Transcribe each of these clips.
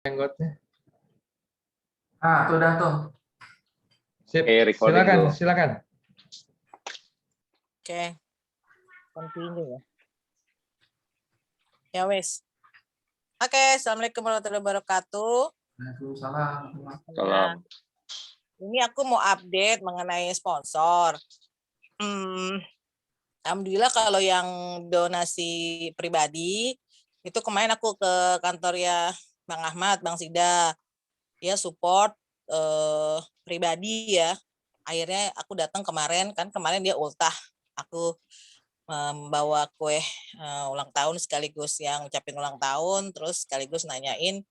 jenggotnya. Tuh udah tuh. Sip. recording Silakan, dulu. silakan. Oke. Continue ya. Ya wes. Oke, assalamualaikum warahmatullahi wabarakatuh. Waalaikumsalam. Salam. Ini aku mau update mengenai sponsor. Alhamdulillah kalau yang donasi pribadi itu kemarin aku ke kantornya Bang Ahmad, Bang Sida, ya support pribadi ya. Akhirnya aku datang kemarin dia ultah. Aku membawa kue ulang tahun sekaligus yang ucapin ulang tahun, terus sekaligus nanyain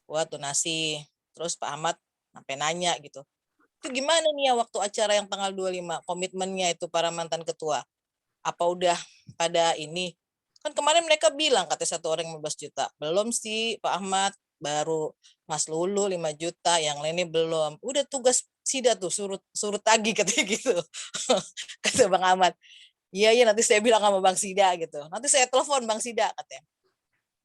buat donasi. Terus Pak Ahmad sampai nanya gitu. Itu gimana nih ya waktu acara yang tanggal 25, komitmennya itu para mantan ketua? Apa udah pada ini? Kan kemarin mereka bilang katanya satu orang 15 juta. Belum sih Pak Ahmad, baru Mas Lulu 5 juta, yang lainnya belum. Udah tugas Sida tuh suruh tagih katanya gitu. Kata Bang Ahmad. Iya nanti saya bilang sama Bang Sida gitu. Nanti saya telepon Bang Sida katanya.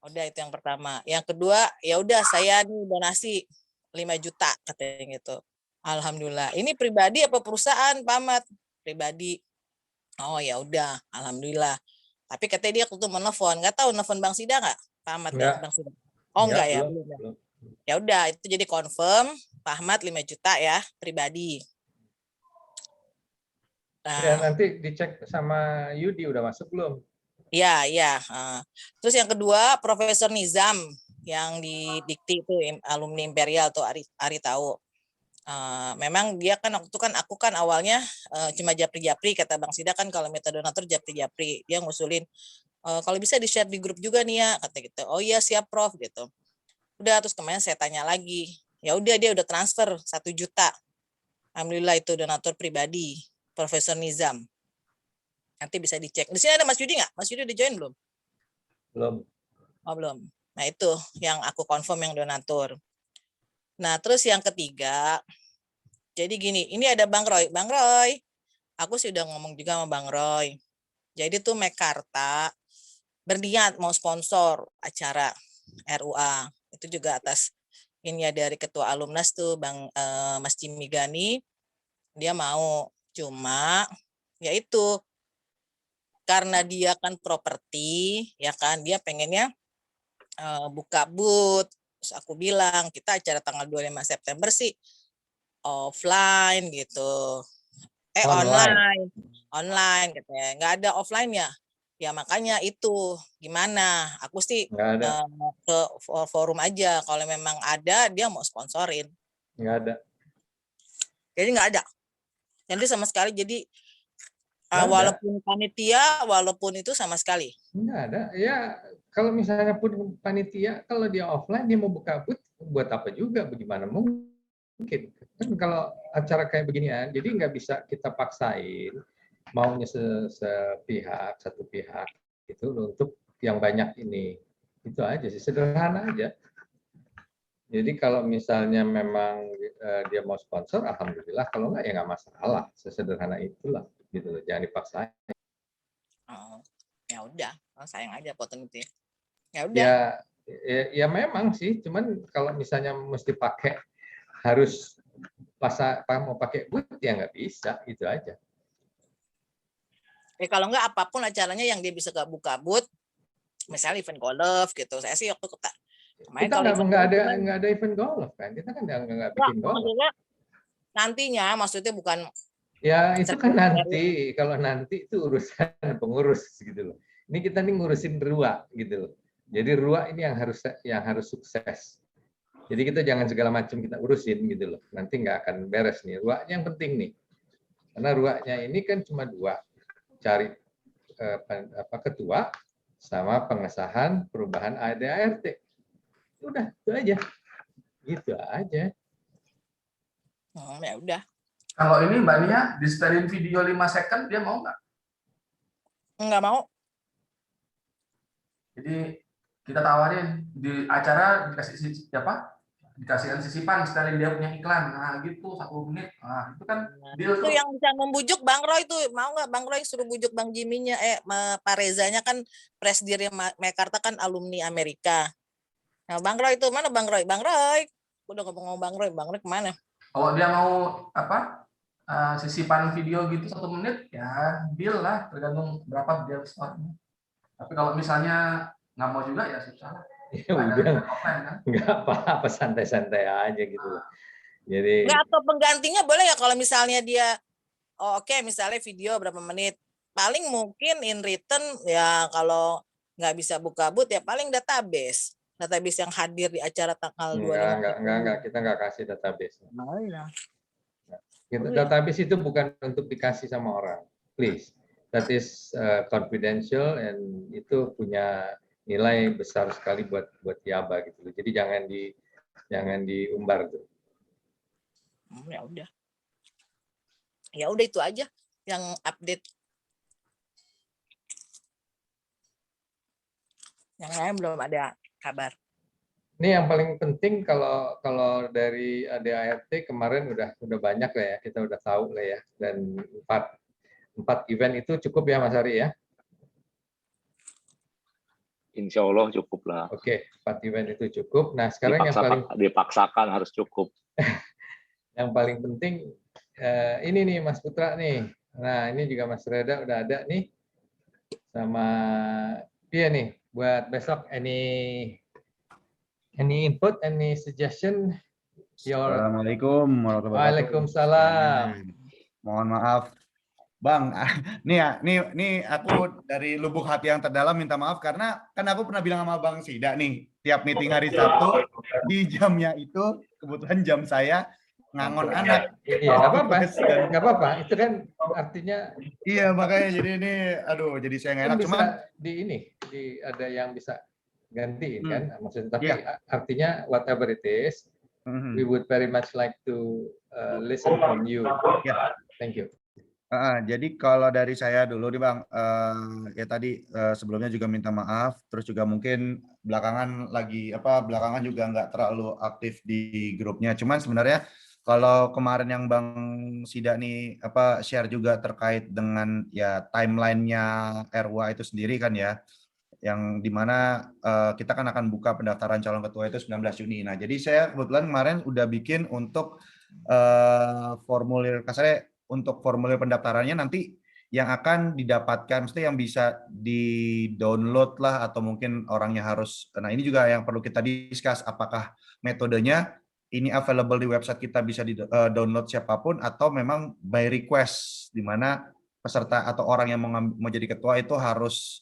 Udah itu yang pertama. Yang kedua, ya udah saya nih donasi 5 juta katanya gitu. Alhamdulillah. Ini pribadi apa perusahaan, Pak Ahmad? Pribadi. Oh ya udah, alhamdulillah. Tapi katanya dia waktu menelpon, nggak tahu nelfon Bang Sida nggak, Pak Ahmad ya, Bang Sida? Oh enggak ya, belum. Ya udah, itu jadi confirm Pak Ahmad 5 juta ya pribadi. Nah, Ya, nanti dicek sama Yudi udah masuk belum? Iya. Terus yang kedua Profesor Nizam yang di Dikti itu alumni Imperial tuh Ari tahu. Memang dia kan waktu itu kan aku kan awalnya cuma japri-japri, kata Bang Sida kan kalau minta donatur japri-japri, dia ngusulin kalau bisa di-share di grup juga nih ya, kata gitu. Oh iya siap Prof gitu. Udah, terus kemarin saya tanya lagi, ya udah dia udah transfer 1 juta. Alhamdulillah itu donatur pribadi Profesor Nizam. Nanti bisa dicek. Di sini ada Mas Yudi nggak? Mas Yudi udah join belum? Belum. Oh belum. Nah itu yang aku confirm yang donatur. Nah terus yang ketiga, jadi gini, ini ada Bang Roy. Bang Roy, aku sudah ngomong juga sama Bang Roy. Jadi tuh Mekarta berniat mau sponsor acara RUA. Itu juga atas ini ya dari ketua alumnas tuh Bang Mas Jimmy Gani. Dia mau, cuma yaitu karena dia kan properti, ya kan, dia pengennya buka booth. Terus aku bilang, kita acara tanggal 25 September sih offline gitu. Online katanya. Nggak ada offline ya. Ya makanya itu gimana? Aku sih ke forum aja. Kalau memang ada, dia mau sponsorin. Nggak ada. Jadi nggak ada. Jadi sama sekali. Jadi walaupun panitia, walaupun itu sama sekali. Nggak ada. Ya kalau misalnya pun panitia, kalau dia offline dia mau buka booth, buat apa juga? Bagaimana mungkin? Kan kalau acara kayak beginian, jadi nggak bisa kita paksain maunya sepihak, satu pihak itu untuk yang banyak ini. Itu aja sih, sederhana aja. Jadi kalau misalnya memang dia mau sponsor, alhamdulillah. Kalau nggak ya nggak masalah. Sesederhana itulah, gitu loh. Jangan dipaksain. Oh, ya udah, sayang aja potong itu. Ya udah. Ya memang sih, cuman kalau misalnya mesti pakai harus mau pakai booth ya nggak bisa, gitu aja. Kalau nggak apapun acaranya yang dia bisa buka booth, misalnya event golf gitu. Saya sih waktu kita nggak ada event golf kan, kita kan nggak bikin golf. Nantinya maksudnya bukan. Ya itu kan nanti, kalau nanti itu urusan pengurus gitu loh. Ini kita nih ngurusin RUA gitu loh. Jadi RUA ini yang harus sukses. Jadi kita jangan segala macam kita urusin gitu loh. Nanti nggak akan beres nih. RUA-nya yang penting nih. Karena RUA-nya ini kan cuma 2, cari ketua sama pengesahan perubahan ADART. Udah, itu aja. Gitu aja. Ya udah. Kalau ini Mbak Nia, di-setelin video 5 second, dia mau nggak? Nggak mau. Jadi kita tawarin di acara dikasihkan sisipan setelin dia punya iklan. Nah gitu 1 menit. Nah itu kan deal itu tuh. yang bisa membujuk Bang Roy tuh. Mau nggak Bang Roy suruh bujuk Bang Jimmy-nya, Pak Rezanya kan presidir Mekarta kan alumni Amerika. Nah, Bang Roy itu mana Bang Roy? Bang Roy. Udah ngomong Bang Roy kemana? Kalau dia mau sisipan video gitu 1 menit, ya deal lah, tergantung berapa dia store-nya. Tapi kalau misalnya nggak mau juga ya susah lah. Ya Nggak ada udah, event offline kan. nggak apa-apa, santai-santai aja gitu loh. Jadi Nggak, atau penggantinya boleh ya kalau misalnya dia, oke, misalnya video berapa menit. Paling mungkin in return ya kalau nggak bisa buka booth ya paling database. Database yang hadir di acara tanggal 25. enggak, kita nggak kasih database. Oh iya. Database itu bukan untuk dikasih sama orang, please. That is confidential and itu punya nilai besar sekali buat Yaba gitu. Jadi jangan diumbar tuh. Ya udah. Ya udah itu aja yang update. Yang lain belum ada kabar. Ini yang paling penting kalau dari ADART kemarin udah banyak lah ya, kita udah tahu lah ya, dan 4 event itu cukup ya Mas Ari ya? Insya Allah cukup lah. Oke, 4 event itu cukup. Nah sekarang Dipaksakan harus cukup. yang paling penting ini nih Mas Putra nih. Nah ini juga Mas Reda udah ada nih sama dia nih buat besok. Any input, any suggestion? Assalamualaikum warahmatullahi wabarakatuh. Waalaikumsalam. Mohon maaf, Bang. Nih aku dari lubuk hati yang terdalam minta maaf karena kan aku pernah bilang sama Bang Sida nih, tiap meeting hari Sabtu di jamnya itu kebetulan jam saya ngangon anak. Iya, nggak apa-apa. Itu kan artinya. Iya, makanya jadi ini, aduh, jadi saya nggak enak. Bisa Cuman ada yang bisa gantiin kan, maksudnya. Tapi iya. artinya whatever it is, we would very much like to listen from you. Yeah. Thank you. Jadi kalau dari saya dulu nih Bang, ya tadi sebelumnya juga minta maaf, terus juga mungkin belakangan juga nggak terlalu aktif di grupnya. Cuman sebenarnya kalau kemarin yang Bang Sida nih share juga terkait dengan ya timelinenya RWA itu sendiri kan ya, yang dimana kita kan akan buka pendaftaran calon ketua itu 19 Juni. Nah jadi saya kebetulan kemarin udah bikin untuk formulir kasarnya. Untuk formulir pendaftarannya nanti yang akan didapatkan, mesti yang bisa di-download lah atau mungkin orangnya harus. Nah ini juga yang perlu kita discuss, apakah metodenya ini available di website kita bisa di-download siapapun atau memang by request, di mana peserta atau orang yang mau jadi ketua itu harus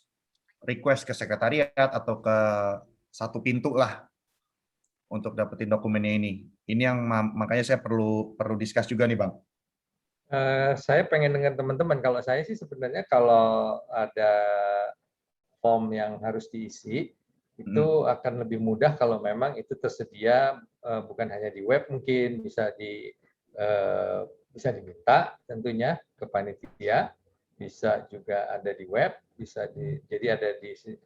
request ke sekretariat atau ke satu pintu lah untuk dapetin dokumennya ini. Ini yang makanya saya perlu discuss juga nih Bang. Saya pengen dengan teman-teman, kalau saya sih sebenarnya kalau ada form yang harus diisi, itu akan lebih mudah kalau memang itu tersedia bukan hanya di web, mungkin bisa diminta tentunya ke panitia, bisa juga ada di web, jadi ada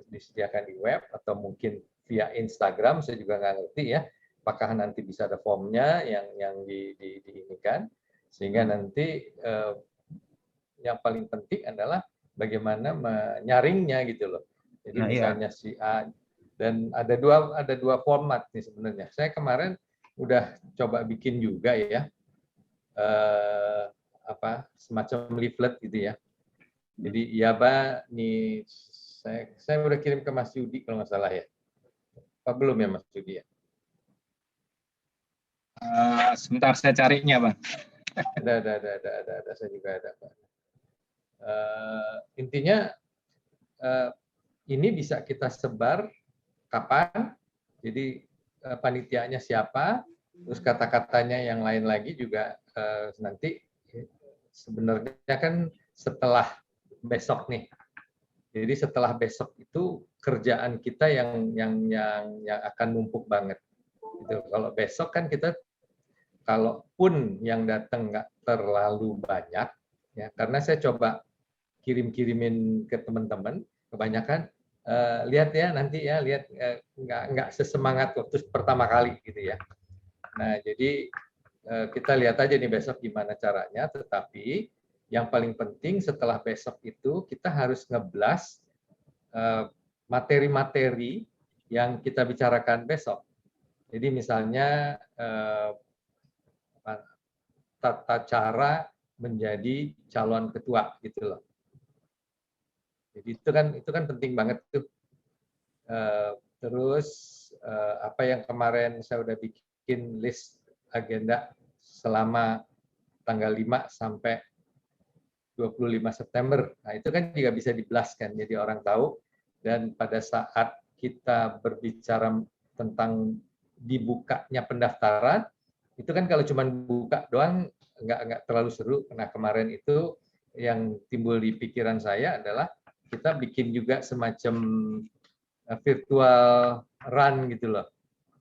disediakan di web atau mungkin via Instagram. Saya juga nggak ngerti ya, apakah nanti bisa ada formnya yang diinikan. Sehingga nanti yang paling penting adalah bagaimana menyaringnya gitu loh. Jadi misalnya si A, dan ada dua format nih sebenarnya. Saya kemarin udah coba bikin juga ya semacam leaflet gitu ya. Jadi Yaba nih saya udah kirim ke Mas Yudi kalau nggak salah ya. Apa belum ya Mas Yudi ya? Sebentar saya carinya Bang. Ada, saya juga ada. Intinya ini bisa kita sebar kapan, jadi panitianya siapa, terus kata-katanya yang lain lagi juga nanti sebenarnya kan setelah besok nih. Jadi setelah besok itu kerjaan kita yang akan numpuk banget. Gitu. Kalau besok kan kita, kalaupun yang datang nggak terlalu banyak, ya karena saya coba kirimin ke teman-teman, kebanyakan lihat ya nanti ya, lihat nggak sesemangat waktu pertama kali gitu ya. Nah jadi kita lihat aja nih besok gimana caranya, tetapi yang paling penting setelah besok itu kita harus ngeblas materi-materi yang kita bicarakan besok. Jadi misalnya tata cara menjadi calon ketua gitu loh. Jadi itu kan penting banget tuh. Terus apa yang kemarin saya udah bikin list agenda selama tanggal 5 sampai 25 September. Nah, itu kan juga bisa diblaskan jadi orang tahu, dan pada saat kita berbicara tentang dibukanya pendaftaran, itu kan kalau cuma buka doang nggak terlalu seru. Nah, kemarin itu yang timbul di pikiran saya adalah kita bikin juga semacam virtual run gitu loh.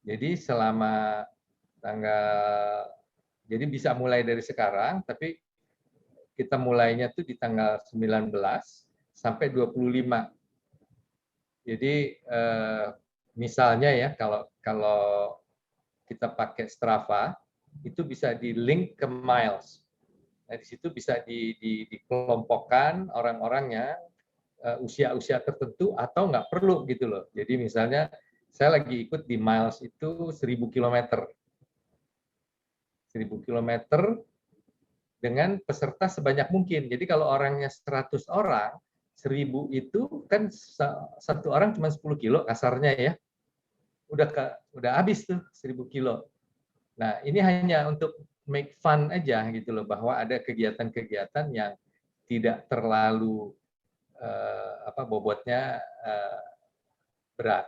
Jadi selama jadi bisa mulai dari sekarang, tapi kita mulainya tuh di tanggal 19 sampai 25. Jadi misalnya ya kalau kita pakai Strava itu bisa di link ke miles. Nah, di situ bisa dikelompokkan orang-orangnya usia-usia tertentu atau nggak perlu gitu loh. Jadi misalnya saya lagi ikut di miles itu 1000 km. 1000 km dengan peserta sebanyak mungkin. Jadi kalau orangnya 100 orang, 1000 itu kan satu orang cuma 10 kilo kasarnya ya. Udah habis tuh 1000 kilo. Nah, ini hanya untuk make fun aja gitu loh, bahwa ada kegiatan-kegiatan yang tidak terlalu bobotnya berat.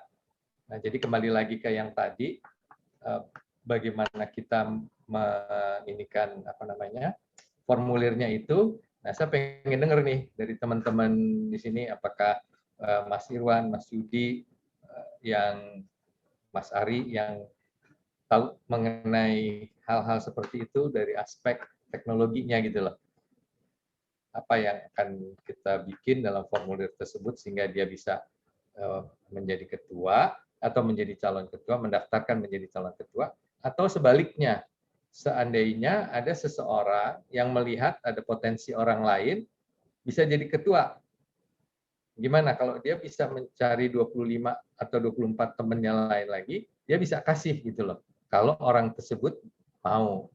Nah, jadi kembali lagi ke yang tadi, bagaimana kita menginikan formulirnya itu. Nah, saya pengen dengar nih dari teman-teman di sini, apakah Mas Irwan, Mas Yudi, yang Mas Ari yang tahu mengenai hal-hal seperti itu dari aspek teknologinya gitu loh. Apa yang akan kita bikin dalam formulir tersebut sehingga dia bisa menjadi ketua atau menjadi calon ketua, mendaftarkan menjadi calon ketua, atau sebaliknya, seandainya ada seseorang yang melihat ada potensi orang lain bisa jadi ketua. Gimana kalau dia bisa mencari 25 atau 24 temannya lain lagi, dia bisa kasih gitu loh. Kalau orang tersebut mau.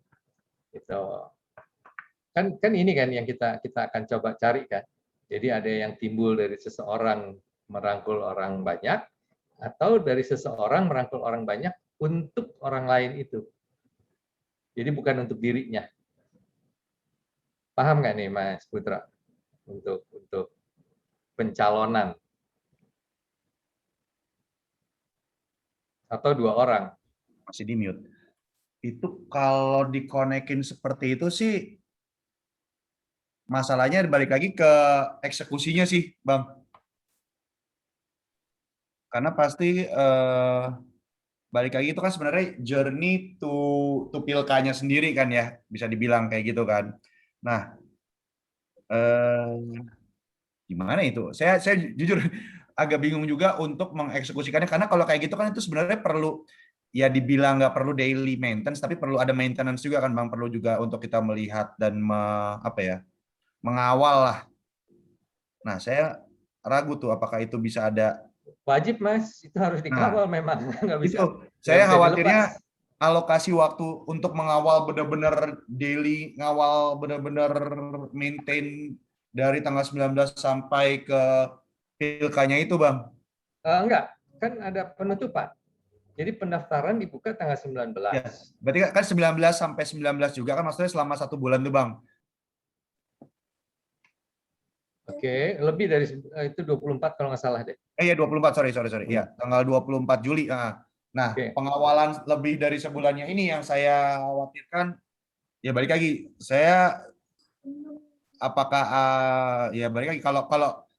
Gitu. Kan ini kan yang kita akan coba cari kan. Jadi ada yang timbul dari seseorang merangkul orang banyak, atau dari seseorang merangkul orang banyak untuk orang lain itu. Jadi bukan untuk dirinya. Paham nggak nih Mas Putra? Untuk pencalonan. Atau 2 orang. Masih di mute. Itu kalau dikonekin seperti itu sih, masalahnya balik lagi ke eksekusinya sih, Bang. Karena pasti balik lagi itu kan sebenarnya journey to pilkanya sendiri kan ya, bisa dibilang kayak gitu kan. Nah, gimana itu? Saya jujur agak bingung juga untuk mengeksekusikannya, karena kalau kayak gitu kan itu sebenarnya perlu, ya dibilang nggak perlu daily maintenance, tapi perlu ada maintenance juga kan Bang, perlu juga untuk kita melihat dan mengawal lah. Nah, saya ragu tuh apakah itu bisa ada. Wajib Mas, itu harus dikawal memang. Nggak bisa. Itu, saya khawatirnya alokasi waktu untuk mengawal benar-benar daily, ngawal benar-benar maintain dari tanggal 19 sampai ke pilkanya itu Bang. Enggak, kan ada penutupan. Jadi pendaftaran dibuka tanggal 19. Ya, berarti kan 19 sampai 19 juga kan, maksudnya selama 1 bulan tuh Bang. Oke, lebih dari itu 24 kalau nggak salah deh. Ya 24, sorry. Ya, tanggal 24 Juli. Nah, pengawalan lebih dari sebulannya ini yang saya khawatirkan. Ya balik lagi, saya apakah ya balik lagi,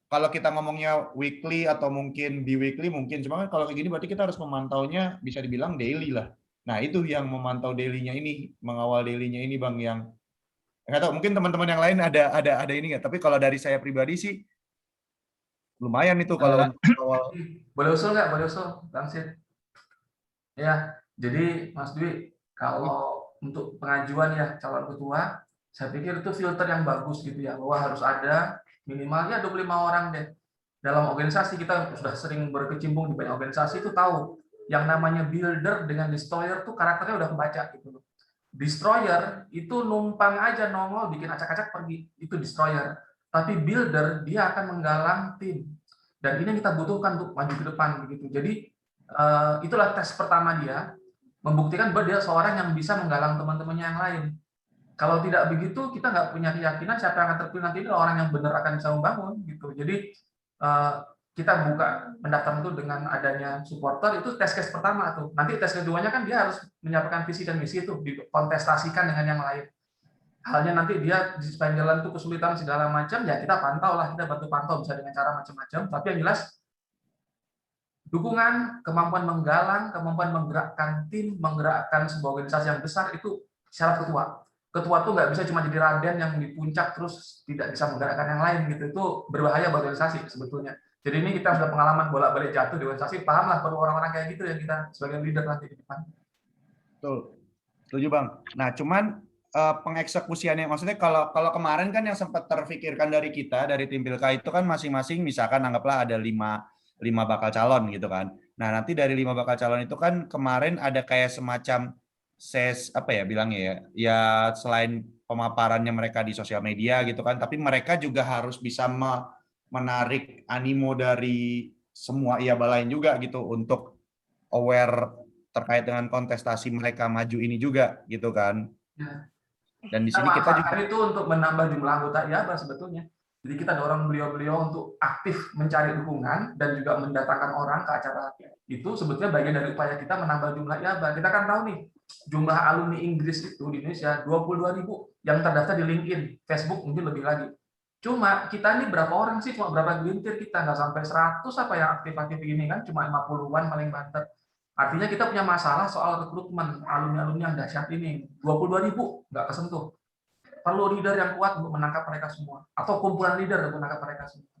kalau kita ngomongnya weekly atau mungkin bi-weekly mungkin, cuma kan kalau kayak gini berarti kita harus memantaunya bisa dibilang daily lah. Nah, itu yang memantau daily-nya ini, mengawal daily-nya ini Bang, yang nggak tahu, mungkin teman-teman yang lain ada ini nggak, tapi kalau dari saya pribadi sih lumayan itu kalau awal. Boleh usul nggak? Boleh usul, Bang Sid? Ya, jadi Mas Dwi, kalau untuk pengajuan ya calon ketua, saya pikir itu filter yang bagus gitu ya, bahwa harus ada minimalnya 25 orang deh. dalam organisasi, kita sudah sering berkecimpung di banyak organisasi itu tahu yang namanya builder dengan destroyer tuh karakternya udah kebaca gitu loh. Destroyer itu numpang aja nongol bikin acak-acak pergi, itu destroyer. Tapi builder dia akan menggalang tim. Dan ini yang kita butuhkan untuk maju ke depan begitu. Jadi itulah tes pertama dia, membuktikan bahwa dia seorang yang bisa menggalang teman-temannya yang lain. Kalau tidak begitu, kita nggak punya keyakinan siapa yang akan terpilih nanti ini orang yang benar akan bisa membangun gitu. Jadi kita buka pendaftaran itu dengan adanya supporter, itu tes case pertama tuh. Nanti tes keduanya kan dia harus menyampaikan visi dan misi itu, dikontestasikan dengan yang lain. Halnya nanti dia di sepanjang jalan itu kesulitan segala macam, ya kita pantau lah, kita bantu pantau bisa dengan cara macam-macam. Tapi yang jelas dukungan, kemampuan menggalang, kemampuan menggerakkan tim, menggerakkan sebuah organisasi yang besar itu syarat ketua. Ketua tuh nggak bisa cuma jadi raden yang di puncak terus tidak bisa menggerakkan yang lain gitu. Itu berbahaya buat organisasi sebetulnya. Jadi ini kita sudah pengalaman bolak-balik jatuh di organisasi, pahamlah perlu orang-orang kayak gitu ya kita sebagai leader nanti di depan. Betul. Setuju Bang. Nah, cuman pengeksekusiannya, maksudnya kalau kemarin kan yang sempat terfikirkan dari kita, dari tim Pilka itu kan masing-masing misalkan anggaplah ada 5 bakal calon gitu kan. Nah, nanti dari 5 bakal calon itu kan kemarin ada kayak semacam apa ya bilangnya ya, ya selain pemaparannya mereka di sosial media gitu kan, tapi mereka juga harus bisa menarik animo dari semua IABA lain juga gitu untuk aware terkait dengan kontestasi mereka maju ini juga gitu kan. Ya. Dan di sini kita juga itu untuk menambah jumlah anggota IABA sebetulnya. Jadi kita dorong beliau-beliau untuk aktif mencari dukungan dan juga mendatangkan orang ke acara itu sebetulnya bagian dari upaya kita menambah jumlah IABA. Kita kan tahu nih, jumlah alumni Inggris itu di Indonesia 22.000 yang terdaftar di LinkedIn, Facebook mungkin lebih lagi. Cuma kita ini berapa orang sih, cuma berapa gelintir kita, nggak sampai 100 apa yang aktif-aktif ini kan, cuma 50-an paling banter. Artinya kita punya masalah soal rekrutmen alumni-alumni yang dahsyat ini, 22.000 nggak kesentuh. Perlu leader yang kuat untuk menangkap mereka semua, atau kumpulan leader untuk menangkap mereka semua.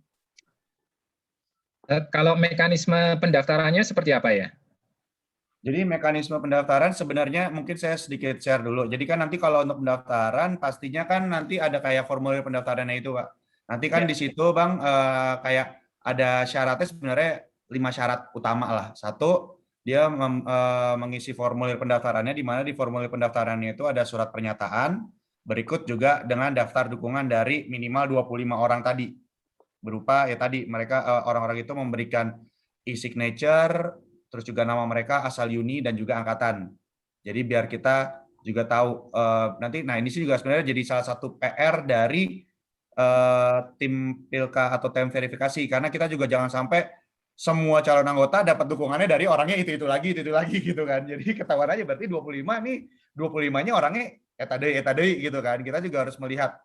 Kalau mekanisme pendaftarannya seperti apa ya? Jadi mekanisme pendaftaran sebenarnya mungkin saya sedikit share dulu. Jadi kan nanti kalau untuk pendaftaran pastinya kan nanti ada kayak formulir pendaftarannya itu, Pak. Nanti kan di situ Bang kayak ada syaratnya sebenarnya 5 syarat utama lah. Satu, dia mengisi formulir pendaftarannya di mana di formulir pendaftarannya itu ada surat pernyataan, berikut juga dengan daftar dukungan dari minimal 25 orang tadi. Berupa ya tadi mereka orang-orang itu memberikan e-signature, terus juga nama mereka, asal uni, dan juga angkatan. Jadi biar kita juga tahu nanti, nah ini sih juga sebenarnya jadi salah satu PR dari tim Pilka atau tim verifikasi, karena kita juga jangan sampai semua calon anggota dapat dukungannya dari orangnya itu lagi gitu kan. Jadi ketahuan aja berarti 25 nih, 25-nya orangnya etadei gitu kan. Kita juga harus melihat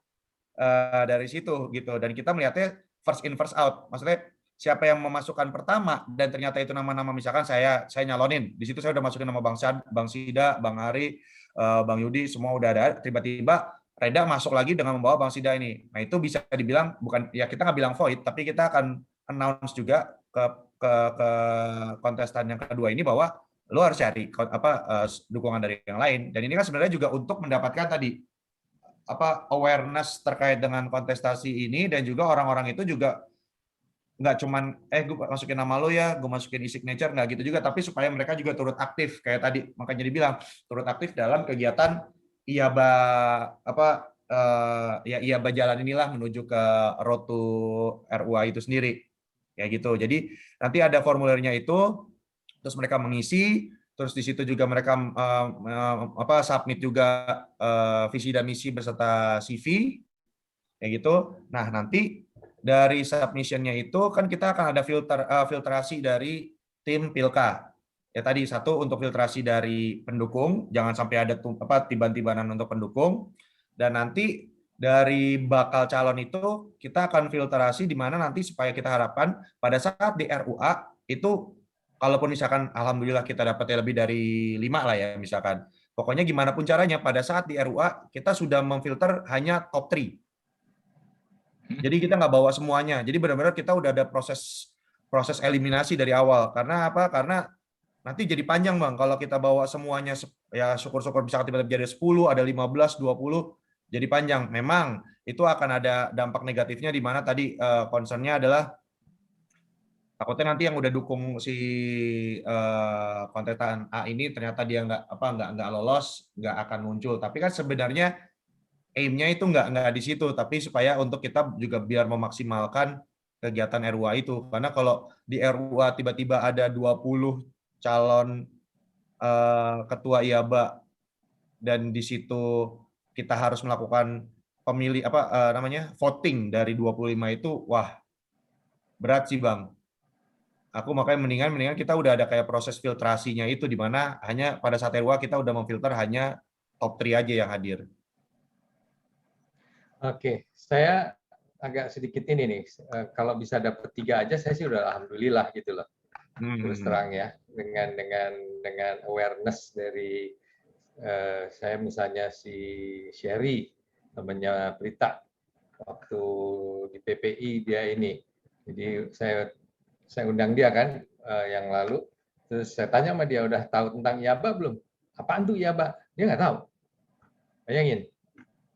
dari situ gitu, dan kita melihatnya first in first out. Maksudnya siapa yang memasukkan pertama dan ternyata itu nama-nama, misalkan saya nyalonin, di situ saya udah masukin nama Bang Sida, Bang Ari, Bang Yudi, semua udah ada, tiba-tiba Reda masuk lagi dengan membawa Bang Sida ini. Nah itu bisa dibilang bukan ya, kita nggak bilang void, tapi kita akan announce juga ke kontestan yang kedua ini bahwa lo harus cari dukungan dari yang lain. Dan ini kan sebenarnya juga untuk mendapatkan tadi awareness terkait dengan kontestasi ini, dan juga orang-orang itu juga nggak cuman gue masukin nama lo ya, gue masukin e-signature, nggak gitu juga, tapi supaya mereka juga turut aktif kayak tadi, makanya dibilang turut aktif dalam kegiatan IABA IABA jalan inilah menuju ke road to RUA itu sendiri kayak gitu. Jadi nanti ada formulirnya itu, terus mereka mengisi, terus di situ juga mereka submit juga visi dan misi beserta CV kayak gitu. Nah nanti dari submission-nya itu kan kita akan ada filtrasi dari tim Pilka. Ya tadi satu untuk filtrasi dari pendukung, jangan sampai ada tiban-tibanan untuk pendukung. Dan nanti dari bakal calon itu kita akan filtrasi di mana nanti supaya kita harapkan pada saat di RUA itu, kalaupun misalkan alhamdulillah kita dapatnya lebih dari 5 lah ya misalkan. Pokoknya gimana pun caranya pada saat di RUA kita sudah memfilter hanya top 3. Jadi kita nggak bawa semuanya. Jadi benar-benar kita udah ada proses eliminasi dari awal. Karena apa? Karena nanti jadi panjang Bang. Kalau kita bawa semuanya, ya syukur-syukur bisa tiba-tiba jadi 10, ada 15, 20, jadi panjang. Memang itu akan ada dampak negatifnya di mana tadi concern-nya adalah Takutnya nanti yang udah dukung si kontestan A ini ternyata dia nggak lolos, nggak akan muncul. Tapi kan sebenarnya aim-nya itu nggak di situ, tapi supaya untuk kita juga biar memaksimalkan kegiatan RUA itu. Karena kalau di RUA tiba-tiba ada 20 calon ketua IABA dan di situ kita harus melakukan voting dari 25 itu, wah berat sih Bang. Aku makanya mendingan kita udah ada kayak proses filtrasinya itu, di mana hanya pada saat RUA kita udah memfilter hanya top 3 aja yang hadir. Oke, saya agak sedikit ini nih, kalau bisa dapat 3 aja saya sih udah alhamdulillah gitu loh. Terus terang ya, dengan awareness dari saya misalnya si Sherry, temannya Prita, waktu di PPI dia ini. Jadi saya undang dia kan yang lalu, terus saya tanya sama dia, udah tahu tentang IABA belum? Apaan tuh IABA? Dia nggak tahu. Bayangin.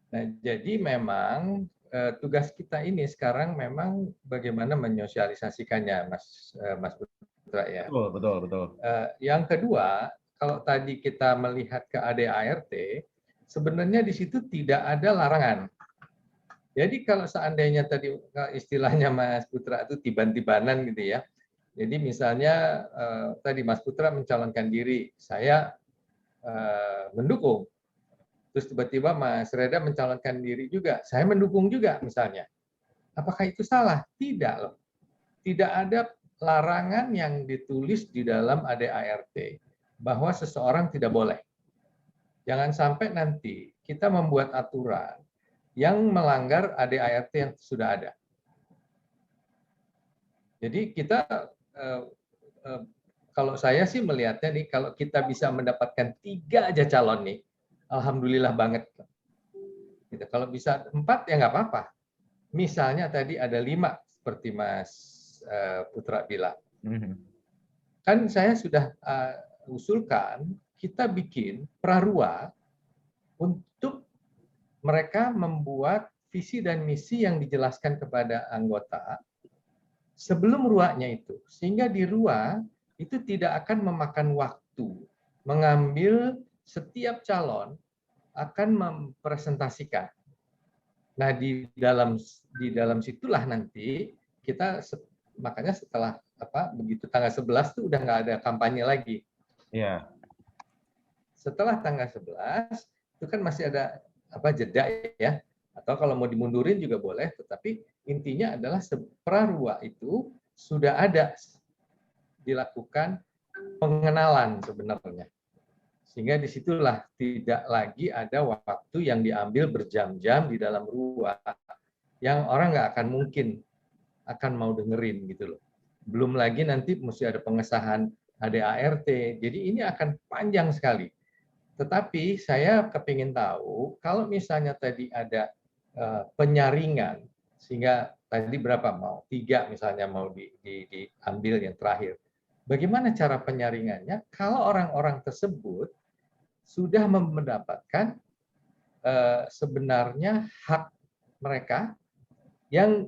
Nah, jadi memang tugas kita ini sekarang memang bagaimana menyosialisasikannya, Mas Putra ya. Betul. Yang kedua, kalau tadi kita melihat ke ADART, sebenarnya di situ tidak ada larangan. Jadi kalau seandainya tadi istilahnya Mas Putra itu tiban-tibanan gitu ya. Jadi misalnya tadi Mas Putra mencalonkan diri, saya mendukung. Terus tiba-tiba Mas Reda mencalonkan diri juga, saya mendukung juga misalnya. Apakah itu salah? Tidak loh. Tidak ada larangan yang ditulis di dalam ADART bahwa seseorang tidak boleh. Jangan sampai nanti kita membuat aturan yang melanggar ADART yang sudah ada. Jadi kita kalau saya sih melihatnya nih, kalau kita bisa mendapatkan 3 aja calon nih, alhamdulillah banget. Gitu. Kalau bisa 4 ya nggak apa-apa. Misalnya tadi ada 5 seperti Mas Putra bilang. Kan saya sudah usulkan kita bikin prarua untuk mereka membuat visi dan misi yang dijelaskan kepada anggota sebelum ruanya itu, sehingga di RUA itu tidak akan memakan waktu mengambil setiap calon akan mempresentasikan. Nah, di dalam situlah nanti kita makanya setelah begitu tanggal 11 itu udah nggak ada kampanye lagi. Iya. Setelah tanggal 11 itu kan masih ada jeda ya, atau kalau mau dimundurin juga boleh, tetapi intinya adalah prarua itu sudah ada dilakukan pengenalan sebenarnya. Sehingga disitulah tidak lagi ada waktu yang diambil berjam-jam di dalam RUA yang orang nggak akan mungkin akan mau dengerin gitu loh. Belum lagi nanti mesti ada pengesahan ADART. Jadi ini akan panjang sekali. Tetapi saya kepingin tahu kalau misalnya tadi ada penyaringan, sehingga tadi berapa mau 3 misalnya mau diambil yang terakhir. Bagaimana cara penyaringannya kalau orang-orang tersebut sudah mendapatkan sebenarnya hak mereka yang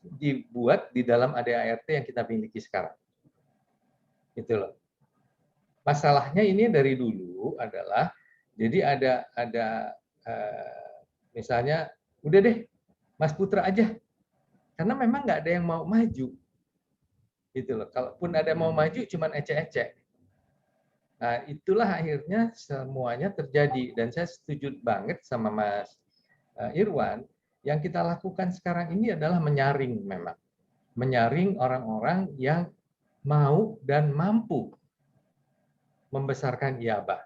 dibuat di dalam ADART yang kita miliki sekarang. Gitu loh. Masalahnya ini dari dulu adalah jadi ada misalnya udah deh Mas Putra aja, karena memang nggak ada yang mau maju, gitu loh. Kalaupun ada yang mau maju, cuman ecek-ecek. Nah, itulah akhirnya semuanya terjadi. Dan saya setuju banget sama Mas Irwan, yang kita lakukan sekarang ini adalah menyaring memang. Menyaring orang-orang yang mau dan mampu membesarkan IABA.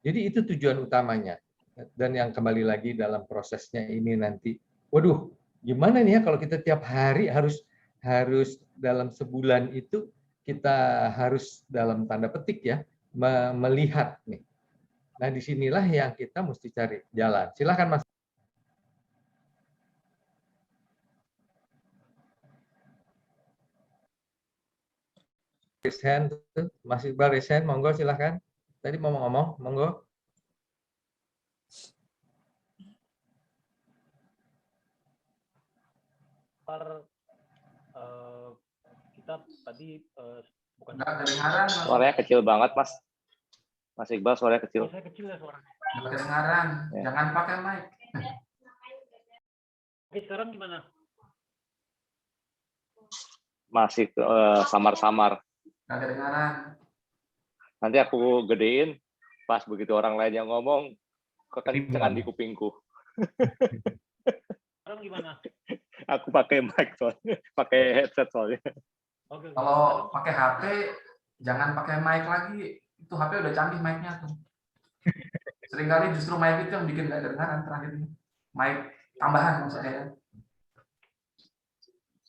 Jadi itu tujuan utamanya. Dan yang kembali lagi dalam prosesnya ini nanti, waduh, gimana nih ya kalau kita tiap hari harus dalam sebulan itu kita harus dalam tanda petik ya melihat nih. Nah disinilah yang kita mesti cari jalan. Silakan Mas. Mas Iqbal Resen, monggo silakan. Tadi mau ngomong, monggo. Kita tadi bukan. Nggak kedengaran. Mas. Suaranya kecil banget, Mas. Mas Iqbal, suaranya kecil. Saya kecil ya suaranya. Nggak kedengaran. Ya. Jangan pakai mic. Oke, sekarang gimana? Masih samar-samar. Nggak kedengaran. Nanti aku gedein, pas begitu orang lain yang ngomong, kekencengan di kupingku. Sekarang gimana? Aku pakai mic soalnya, pakai headset soalnya. Oke. Kalau pakai HP, jangan pakai mic lagi. Itu HP udah canggih mic-nya tuh. Seringkali justru mic itu yang bikin nggak kedengaran terakhir ini. Mic tambahan maksudnya ya.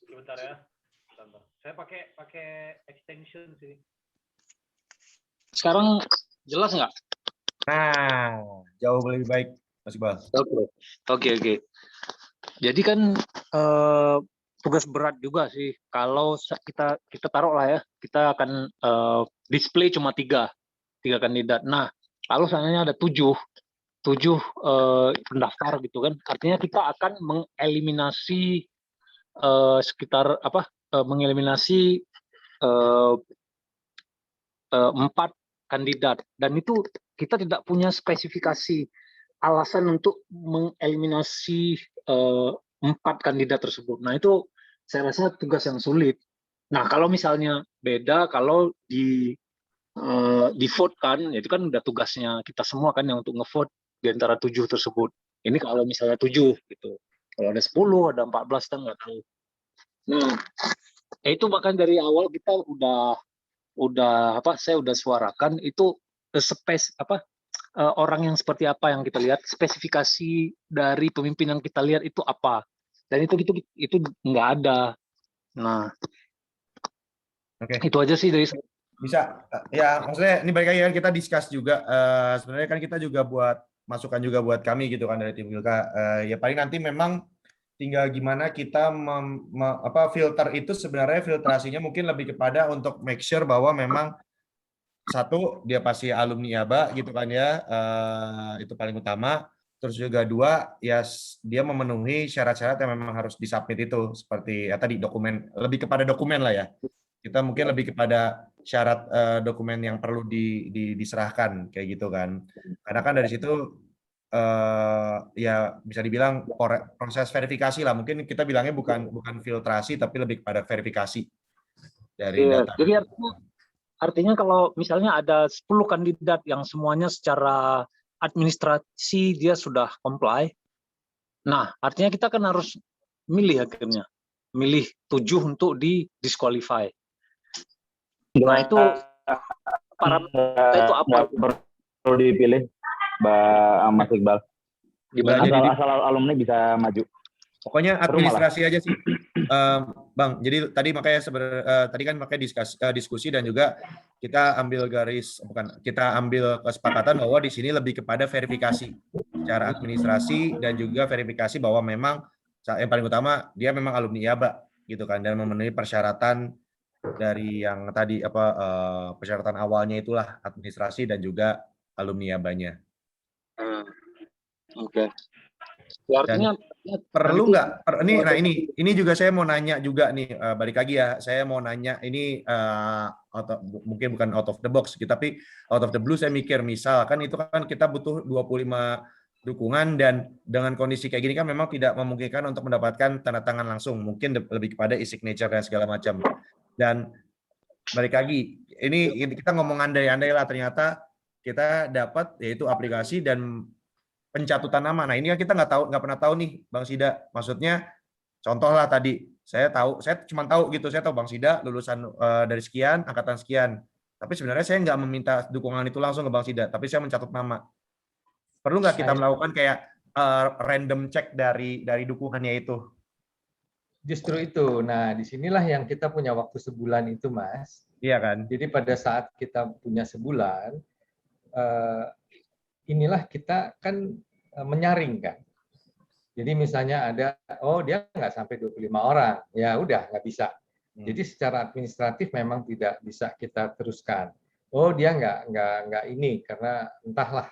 Sebentar ya. Bentar. Saya pakai extension sih. Sekarang jelas nggak? Nah, jauh lebih baik, Mas Iqbal. Oke. Jadi kan tugas berat juga sih. Kalau kita taruh lah ya, kita akan display cuma tiga kandidat. Nah, kalau seandainya ada tujuh pendaftar gitu kan, artinya kita akan mengeliminasi mengeliminasi 4 kandidat, dan itu kita tidak punya spesifikasi alasan untuk mengeliminasi 4 kandidat tersebut. Nah, itu saya rasa tugas yang sulit. Nah, kalau misalnya beda, kalau di vote kan, itu kan udah tugasnya kita semua kan yang untuk ngevote di antara 7 tersebut. Ini kalau misalnya 7 gitu. Kalau ada 10, ada 14, kita nggak tahu. Nah, itu bahkan dari awal kita saya udah suarakan itu orang yang seperti apa yang kita lihat, spesifikasi dari pemimpin yang kita lihat itu apa, dan itu nggak ada. Nah, itu aja sih dari saya. Bisa ya, maksudnya ini balik lagi kan kita discuss juga, sebenarnya kan kita juga buat masukan juga buat kami gitu kan dari tim Wilka, ya paling nanti memang tinggal gimana kita filter itu, sebenarnya filtrasinya mungkin lebih kepada untuk make sure bahwa memang satu dia pasti alumni IABA gitu kan ya, itu paling utama. Terus juga 2 ya dia memenuhi syarat-syarat yang memang harus disubmit itu, seperti ya tadi dokumen, lebih kepada dokumen lah ya. Kita mungkin lebih kepada syarat dokumen yang perlu diserahkan kayak gitu kan. Karena kan dari situ ya bisa dibilang proses verifikasi lah, mungkin kita bilangnya bukan filtrasi tapi lebih kepada verifikasi dari data. Jadi artinya kalau misalnya ada 10 kandidat yang semuanya secara administrasi dia sudah comply, nah artinya kita kan harus milih akhirnya, milih 7 untuk di-disqualify. Nah, itu parameter itu apa? Perlu dipilih, Mas Iqbal. Gimana? Asal alumni bisa maju. Pokoknya administrasi aja sih, Bang. Jadi tadi makanya tadi kan makanya diskusi dan juga kita ambil kesepakatan bahwa di sini lebih kepada verifikasi secara administrasi dan juga verifikasi bahwa memang yang paling utama dia memang alumni IABA gitu kan, dan memenuhi persyaratan dari yang tadi persyaratan awalnya itulah administrasi dan juga alumni IABA-nya. Oke. Artinya perlu nggak? Ini juga saya mau nanya juga nih, balik lagi ya. Saya mau nanya ini mungkin bukan out of the box, tapi out of the blue saya mikir, misalkan itu kan kita butuh 25 dukungan dan dengan kondisi kayak gini kan memang tidak memungkinkan untuk mendapatkan tanda tangan langsung, mungkin lebih kepada e-signature dan segala macam. Dan balik lagi, ini kita ngomong andai-andai lah, ternyata kita dapat yaitu aplikasi dan pencatutan nama. Nah ini kan kita nggak pernah tahu nih, Bang Sida. Maksudnya contoh lah tadi, saya cuma tahu gitu, saya tahu Bang Sida lulusan dari sekian, angkatan sekian. Tapi sebenarnya saya nggak meminta dukungan itu langsung ke Bang Sida, tapi saya mencatut nama. Perlu nggak kita melakukan kayak random check dari dukungannya itu? Justru itu. Nah, disinilah yang kita punya waktu sebulan itu, Mas. Iya kan? Jadi pada saat kita punya sebulan, inilah kita kan menyaring kan. Jadi misalnya ada, dia nggak sampai 25 orang, ya udah nggak bisa. Jadi secara administratif memang tidak bisa kita teruskan. Dia nggak ini karena entahlah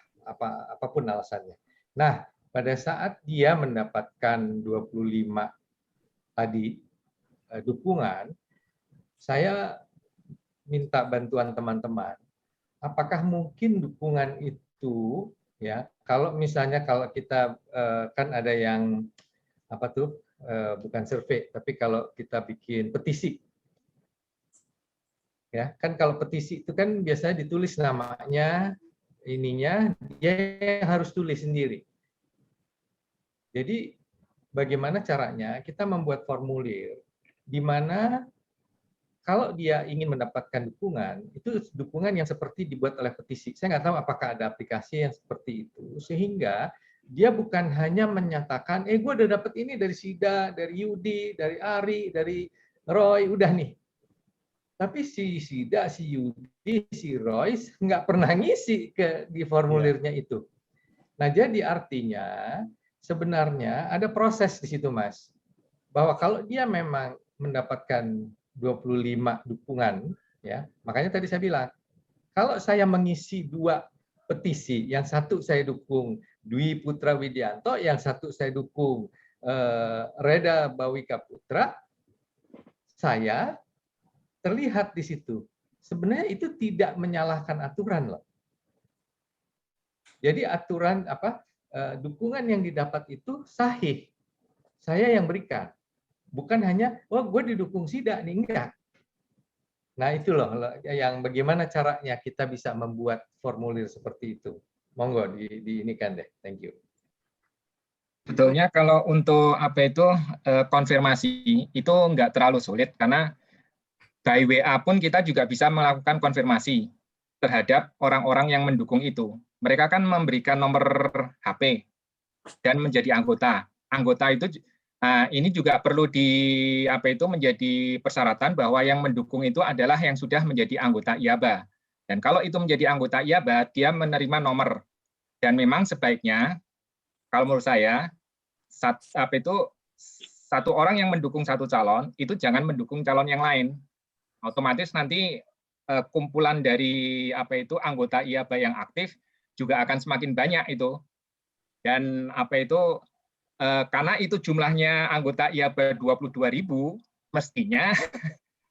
apapun alasannya. Nah, pada saat dia mendapatkan 25 tadi dukungan, saya minta bantuan teman-teman. Apakah mungkin dukungan itu, ya, kalau misalnya kalau kita kan ada yang apa tuh, bukan survei, tapi kalau kita bikin petisi, ya kan kalau petisi itu kan biasanya ditulis namanya, ininya dia harus tulis sendiri. Jadi bagaimana caranya kita membuat formulir di mana kalau dia ingin mendapatkan dukungan, itu dukungan yang seperti dibuat oleh petisi. Saya nggak tahu apakah ada aplikasi yang seperti itu, sehingga dia bukan hanya menyatakan, gue udah dapat ini dari Sida, dari Yudi, dari Ari, dari Roy, udah nih. Tapi si Sida, si Yudi, si Roy nggak pernah ngisi di formulirnya itu. Nah, jadi artinya sebenarnya ada proses di situ, Mas. Bahwa kalau dia memang mendapatkan 25 dukungan, ya, makanya tadi saya bilang, kalau saya mengisi 2 petisi, yang satu saya dukung Dwi Putra Widianto, yang satu saya dukung Reda Bawika Putra, saya terlihat di situ. Sebenarnya itu tidak menyalahkan aturan loh. Jadi aturan dukungan yang didapat itu sahih. Saya yang berikan. Bukan hanya, gue didukung Sida nih, enggak. Nah itu loh yang bagaimana caranya kita bisa membuat formulir seperti itu. Monggo diinikan deh. Thank you. Sebetulnya kalau untuk konfirmasi itu enggak terlalu sulit karena by WA pun kita juga bisa melakukan konfirmasi terhadap orang-orang yang mendukung itu. Mereka kan memberikan nomor HP dan menjadi anggota. Anggota itu ini juga perlu menjadi persyaratan bahwa yang mendukung itu adalah yang sudah menjadi anggota IABA. Dan kalau itu menjadi anggota IABA, dia menerima nomor. Dan memang sebaiknya, kalau menurut saya, satu orang yang mendukung satu calon, itu jangan mendukung calon yang lain. Otomatis nanti kumpulan dari anggota IABA yang aktif juga akan semakin banyak itu. Dan karena itu jumlahnya anggota IABA 22.000, mestinya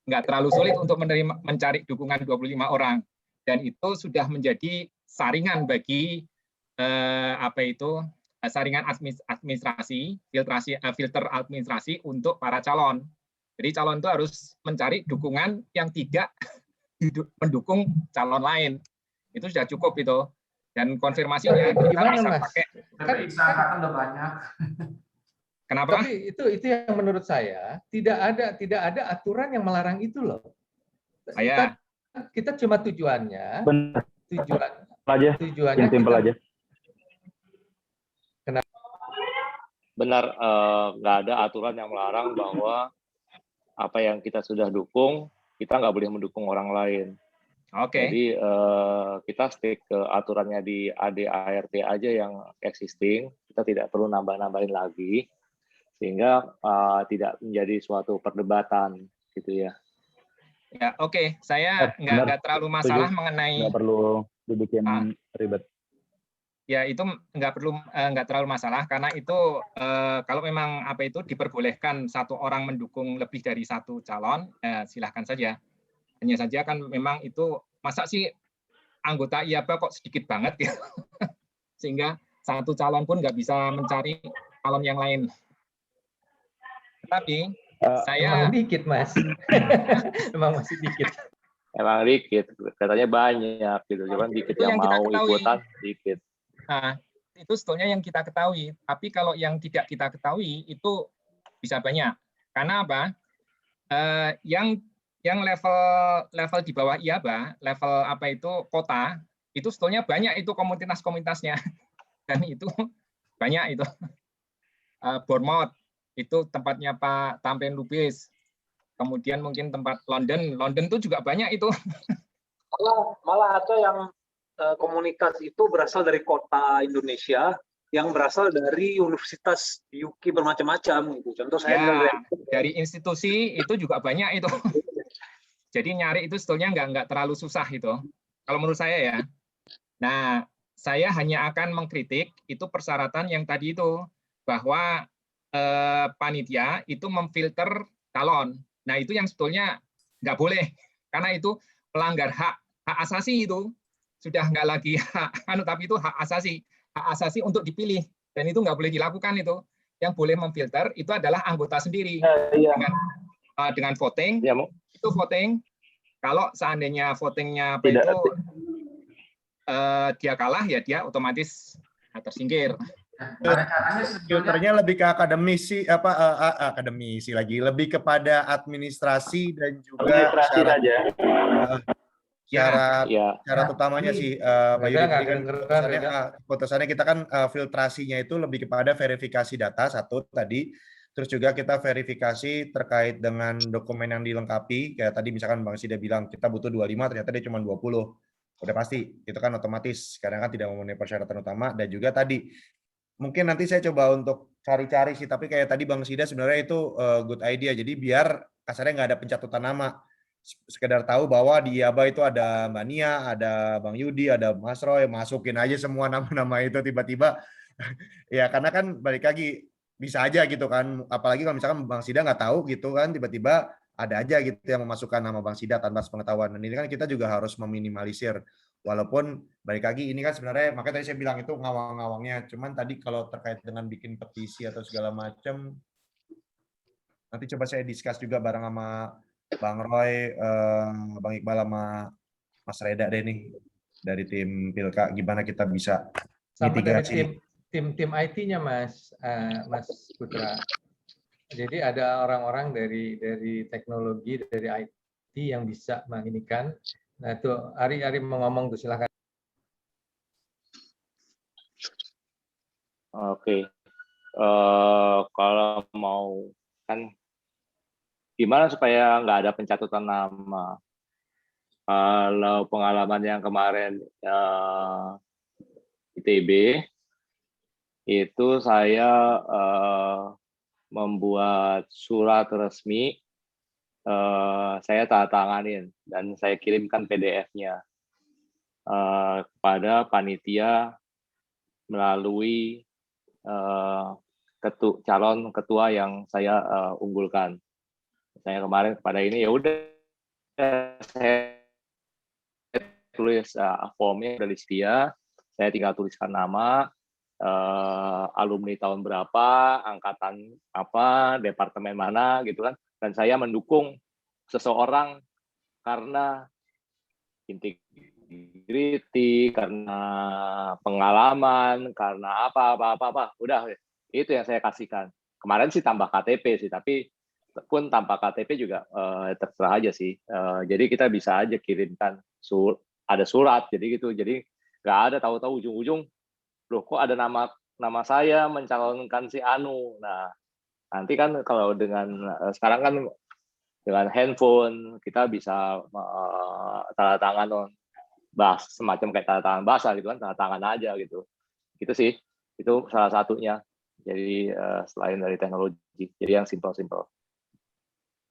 nggak terlalu sulit untuk mencari dukungan 25 orang. Dan itu sudah menjadi saringan bagi saringan administrasi, filter administrasi untuk para calon. Jadi calon itu harus mencari dukungan yang tidak mendukung calon lain. Itu sudah cukup itu. Dan konfirmasinya kita bisa pakai. Tapi angkatan udah banyak. Kenapa? Tapi itu yang menurut saya tidak ada aturan yang melarang itu loh. Kita cuma tujuannya. Tujuannya simpel aja. Kenapa? Benar, nggak ada aturan yang melarang bahwa apa yang kita sudah dukung kita nggak boleh mendukung orang lain. Oke. Jadi kita stick ke aturannya di ADART aja yang existing, kita tidak perlu nambah-nambahin lagi, sehingga tidak menjadi suatu perdebatan gitu ya. Ya, oke. Saya nggak terlalu masalah mengenai. Nggak perlu dibikin ribet. Ya, itu nggak terlalu masalah karena itu kalau memang diperbolehkan satu orang mendukung lebih dari satu calon, silahkan saja. Hanya saja kan memang itu masa sih anggota IABA kok sedikit banget gitu. Sehingga satu calon pun nggak bisa mencari calon yang lain. Tapi saya emang dikit, Mas. Emang masih dikit. Emang dikit, katanya banyak gitu. Cuman dikit yang mau ikutan dikit. Nah, itu sebetulnya yang kita ketahui. Tapi kalau yang tidak kita ketahui itu bisa banyak. Karena apa? Yang level di bawah IABA, level kota, itu sebetulnya banyak itu komunitas-komunitasnya. Dan itu banyak itu. Bournemouth, itu tempatnya Pak Tamrin Lubis. Kemudian mungkin tempat London itu juga banyak itu. Malah ada yang komunitas itu berasal dari kota Indonesia, yang berasal dari universitas UK bermacam-macam gitu. Contoh saya dari institusi itu juga banyak itu. Jadi nyari itu sebetulnya nggak terlalu susah itu. Kalau menurut saya ya. Nah, saya hanya akan mengkritik itu persyaratan yang tadi itu bahwa panitia itu memfilter calon. Nah, itu yang sebetulnya nggak boleh, karena itu pelanggar hak asasi itu sudah nggak lagi tapi itu hak asasi untuk dipilih, dan itu nggak boleh dilakukan itu. Yang boleh memfilter itu adalah anggota sendiri dengan voting. Ya, itu voting. Kalau seandainya votingnya apa Tidak. itu dia kalah, ya dia otomatis tersingkir. Ada caranya sebetulnya. Filternya lebih ke akademisi akademisi lagi, lebih kepada administrasi dan juga Administrasi saja. syarat utamanya sih Pak Yudi. Jadi kan putusannya kita kan filtrasinya itu lebih kepada verifikasi data satu tadi, terus juga kita verifikasi terkait dengan dokumen yang dilengkapi, kayak tadi misalkan Bang Sida bilang kita butuh 25, ternyata dia cuma 20. Udah pasti, itu kan otomatis, karena kan tidak memenuhi persyaratan utama. Dan juga tadi mungkin nanti saya coba untuk cari-cari sih, tapi kayak tadi Bang Sida sebenarnya itu good idea. Jadi biar kasarnya nggak ada pencatutan nama, sekedar tahu bahwa di IABA itu ada Mbak Nia, ada Bang Yudi, ada Mas Roy, masukin aja semua nama-nama itu tiba-tiba. Ya karena kan balik lagi bisa aja gitu kan, apalagi kalau misalkan Bang Sida nggak tahu gitu kan, tiba-tiba ada aja gitu yang memasukkan nama Bang Sida tanpa sepengetahuan. Dan ini kan kita juga harus meminimalisir. Walaupun balik lagi ini kan sebenarnya, makanya tadi saya bilang itu ngawang-ngawangnya. Cuman tadi kalau terkait dengan bikin petisi atau segala macam, nanti coba saya discuss juga bareng sama Bang Roy, Bang Iqbal sama Mas Reda deh nih dari tim Pilka, gimana kita bisa mitigasi. Tim IT-nya Mas Putra. Jadi ada orang-orang dari teknologi, dari IT yang bisa menginikan. Nah itu Ari mau ngomong tuh, silakan. Oke. Kalau mau kan gimana supaya nggak ada pencatutan nama? Kalau pengalaman yang kemarin ITB itu saya membuat surat resmi, saya tanda tanganin dan saya kirimkan PDF-nya kepada panitia melalui calon ketua yang saya unggulkan. Saya kemarin kepada ini ya udah saya tulis formnya udah dia, saya tinggal tuliskan nama, alumni tahun berapa, angkatan apa, departemen mana gitu kan, dan saya mendukung seseorang karena integriti, karena pengalaman, karena apa, udah itu yang saya kasihkan. Kemarin sih tambah KTP sih, tapi pun tanpa KTP juga terserah aja sih. Jadi kita bisa aja kirimkan ada surat, jadi gitu. Jadi nggak ada tahu-tahu ujung-ujung, loh kok ada nama saya mencalonkan si Anu. Nah nanti kan kalau dengan sekarang kan dengan handphone kita bisa tanda tangan semacam kayak tanda tangan basah gitu kan, tanda tangan aja gitu. Gitu sih, itu salah satunya. Jadi selain dari teknologi, jadi yang simple-simple.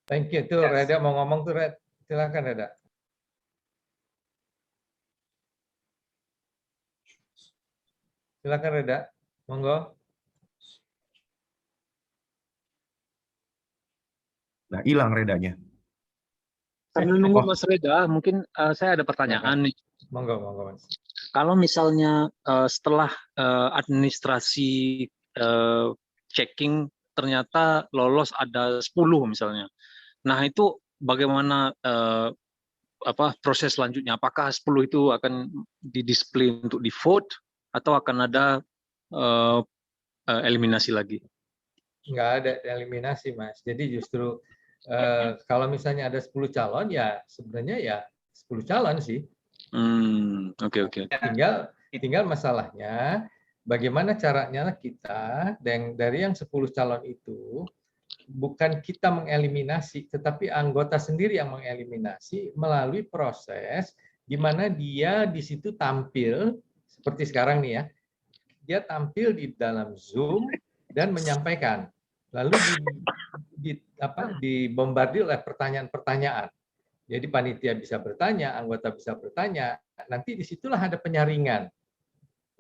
Thank you. Tuh, Reda mau ngomong tuh, Red. Silakan, Reda. Silakan, Reda. Monggo. Nah, hilang Redanya. Sambil nunggu Mas Reda, mungkin saya ada pertanyaan nih. Monggo, Mas. Kalau misalnya setelah administrasi checking ternyata lolos ada 10 misalnya. Nah, itu bagaimana proses selanjutnya? Apakah 10 itu akan didisplay untuk di vote atau akan ada eliminasi lagi? Nggak ada eliminasi, Mas. Jadi justru kalau misalnya ada 10 calon, ya sebenarnya ya 10 calon sih. Oke. Tinggal masalahnya bagaimana caranya kita dari yang 10 calon itu bukan kita mengeliminasi, tetapi anggota sendiri yang mengeliminasi melalui proses di mana dia di situ tampil seperti sekarang nih ya. Dia tampil di dalam Zoom dan menyampaikan. Lalu dibombardir oleh pertanyaan-pertanyaan. Jadi panitia bisa bertanya, anggota bisa bertanya. Nanti disitulah ada penyaringan.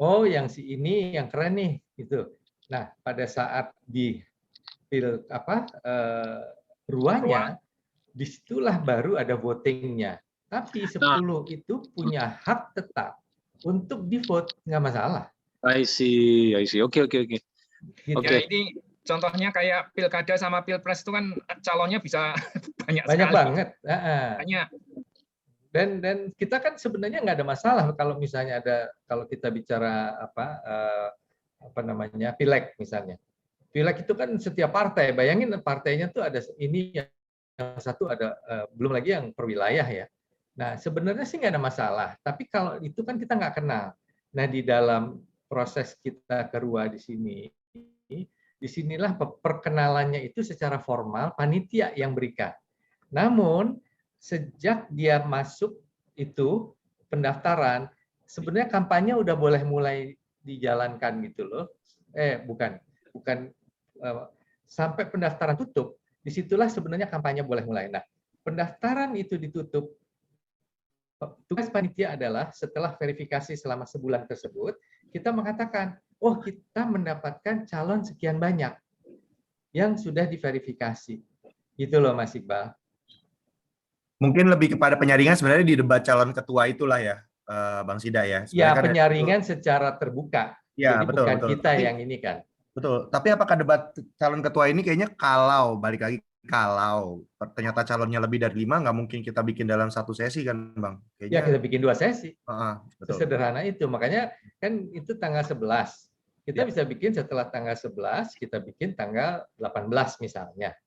Oh, yang si ini yang keren nih, gitu. Nah, pada saat di ruangnya, disitulah baru ada votingnya. Tapi 10 itu punya hak tetap untuk di vote, nggak masalah. I see. Oke. Gitu. Ya, ini contohnya kayak pilkada sama pilpres itu kan calonnya bisa banyak sekali. Banget. Banyak. Dan kita kan sebenarnya nggak ada masalah kalau misalnya kalau kita bicara apa namanya pileg misalnya. Pileg itu kan setiap partai, bayangin partainya tuh ada ini yang satu ada belum lagi yang per wilayah ya. Nah sebenarnya sih nggak ada masalah. Tapi kalau itu kan kita nggak kenal. Nah di dalam proses kita kerua di sini, disinilah perkenalannya itu secara formal panitia yang berikan. Namun sejak dia masuk itu pendaftaran, sebenarnya kampanye udah boleh mulai dijalankan gitu loh. Bukan sampai pendaftaran tutup, disitulah sebenarnya kampanye boleh mulai. Nah, pendaftaran itu ditutup. Tugas panitia adalah setelah verifikasi selama sebulan tersebut, kita mengatakan, oh kita mendapatkan calon sekian banyak yang sudah diverifikasi. Gitu loh Mas Iqbal. Mungkin lebih kepada penyaringan sebenarnya di debat calon ketua itulah ya, Bang Sida ya. Ya, penyaringan secara terbuka. Ya, jadi betul, bukan betul. kita yang ini kan. Betul. Tapi apakah debat calon ketua ini kayaknya balik lagi kalau ternyata calonnya lebih dari 5, nggak mungkin kita bikin dalam satu sesi kan, Bang? Kayaknya, Ya, kita bikin 2 sesi. Betul. Sesederhana itu. Makanya kan itu tanggal 11. Kita bisa bikin setelah tanggal 11, kita bikin tanggal 18 misalnya.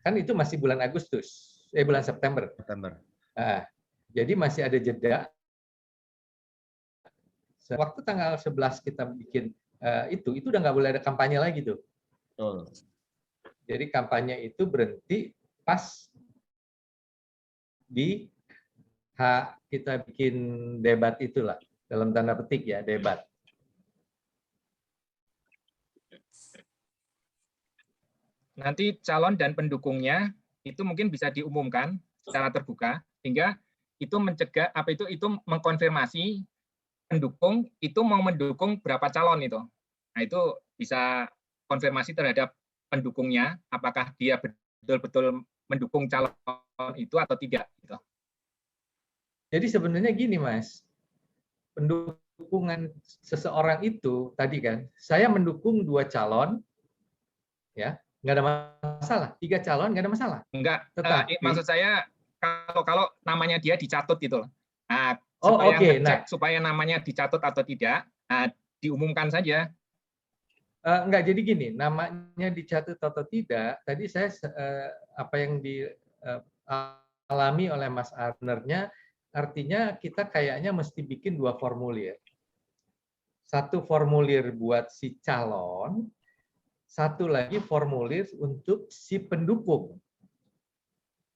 Kan itu masih bulan Agustus. Bulan September. Jadi masih ada jeda. Waktu tanggal 11 kita bikin itu udah nggak boleh ada kampanye lagi tuh. Jadi kampanye itu berhenti pas di kita bikin debat itulah, dalam tanda petik ya, debat. Nanti calon dan pendukungnya itu mungkin bisa diumumkan secara terbuka hingga itu mencegah itu mengkonfirmasi pendukung itu mau mendukung berapa calon itu. Nah, itu bisa konfirmasi terhadap pendukungnya apakah dia betul-betul mendukung calon itu atau tidak gitu. Jadi sebenarnya gini Mas. Pendukungan seseorang itu tadi kan, saya mendukung 2 calon ya. Nggak ada masalah. 3 calon nggak ada masalah. Enggak. Tetapi, maksud saya kalau namanya dia dicatut gitu loh. Nah, supaya namanya dicatut atau tidak, diumumkan saja. Enggak, jadi gini, namanya dicatut atau tidak, tadi saya apa yang dialami oleh Mas Arnernya, artinya kita kayaknya mesti bikin 2 formulir. 1 formulir buat si calon, 1 lagi formulir untuk si pendukung.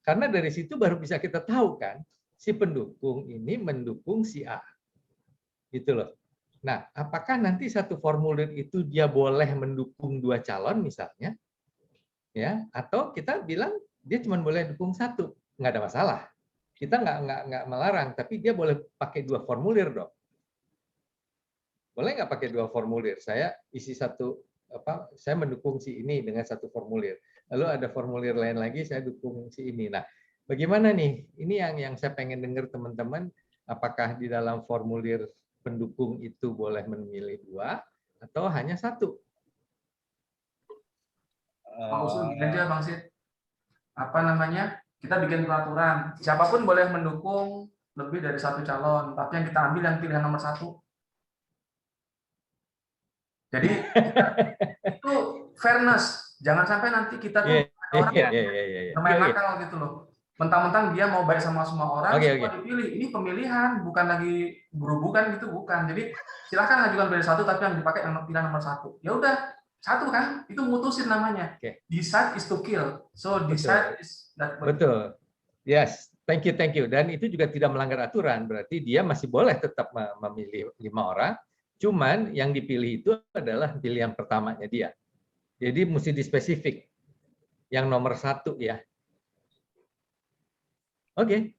Karena dari situ baru bisa kita tahu kan, si pendukung ini mendukung si A. Gitu loh. Nah, apakah nanti 1 formulir itu dia boleh mendukung 2 calon misalnya? Ya, atau kita bilang dia cuma boleh dukung 1, nggak ada masalah. Kita nggak melarang, tapi dia boleh pakai 2 formulir dong. Boleh nggak pakai 2 formulir? Saya isi saya mendukung si ini dengan 1 formulir. Lalu ada formulir lain lagi saya dukung si ini. Nah, bagaimana nih? Ini yang saya pengen dengar teman-teman, apakah di dalam formulir pendukung itu boleh memilih 2 atau hanya 1? Usul gini aja Bang Sid. Apa namanya? Kita bikin peraturan. Siapapun boleh mendukung lebih dari 1 calon, tapi yang kita ambil yang pilihan nomor 1. Jadi itu fairness. Jangan sampai nanti kita tuh orang bermain nakal gitu loh. Mentang-mentang dia mau baik sama semua orang, semua dipilih. Ini pemilihan, bukan lagi bukan gitu, bukan. Jadi silahkan ngajukan dari 1, tapi yang dipakai yang pilihan nomor 1. Ya udah, 1 kan? Itu mutusin namanya. Decide is to kill. So decide is that. Betul. Yes, thank you. Dan itu juga tidak melanggar aturan. Berarti dia masih boleh tetap memilih 5 orang. Cuman yang dipilih itu adalah pilihan pertamanya dia. Jadi mesti dispesifik. Yang nomor 1 ya. Oke.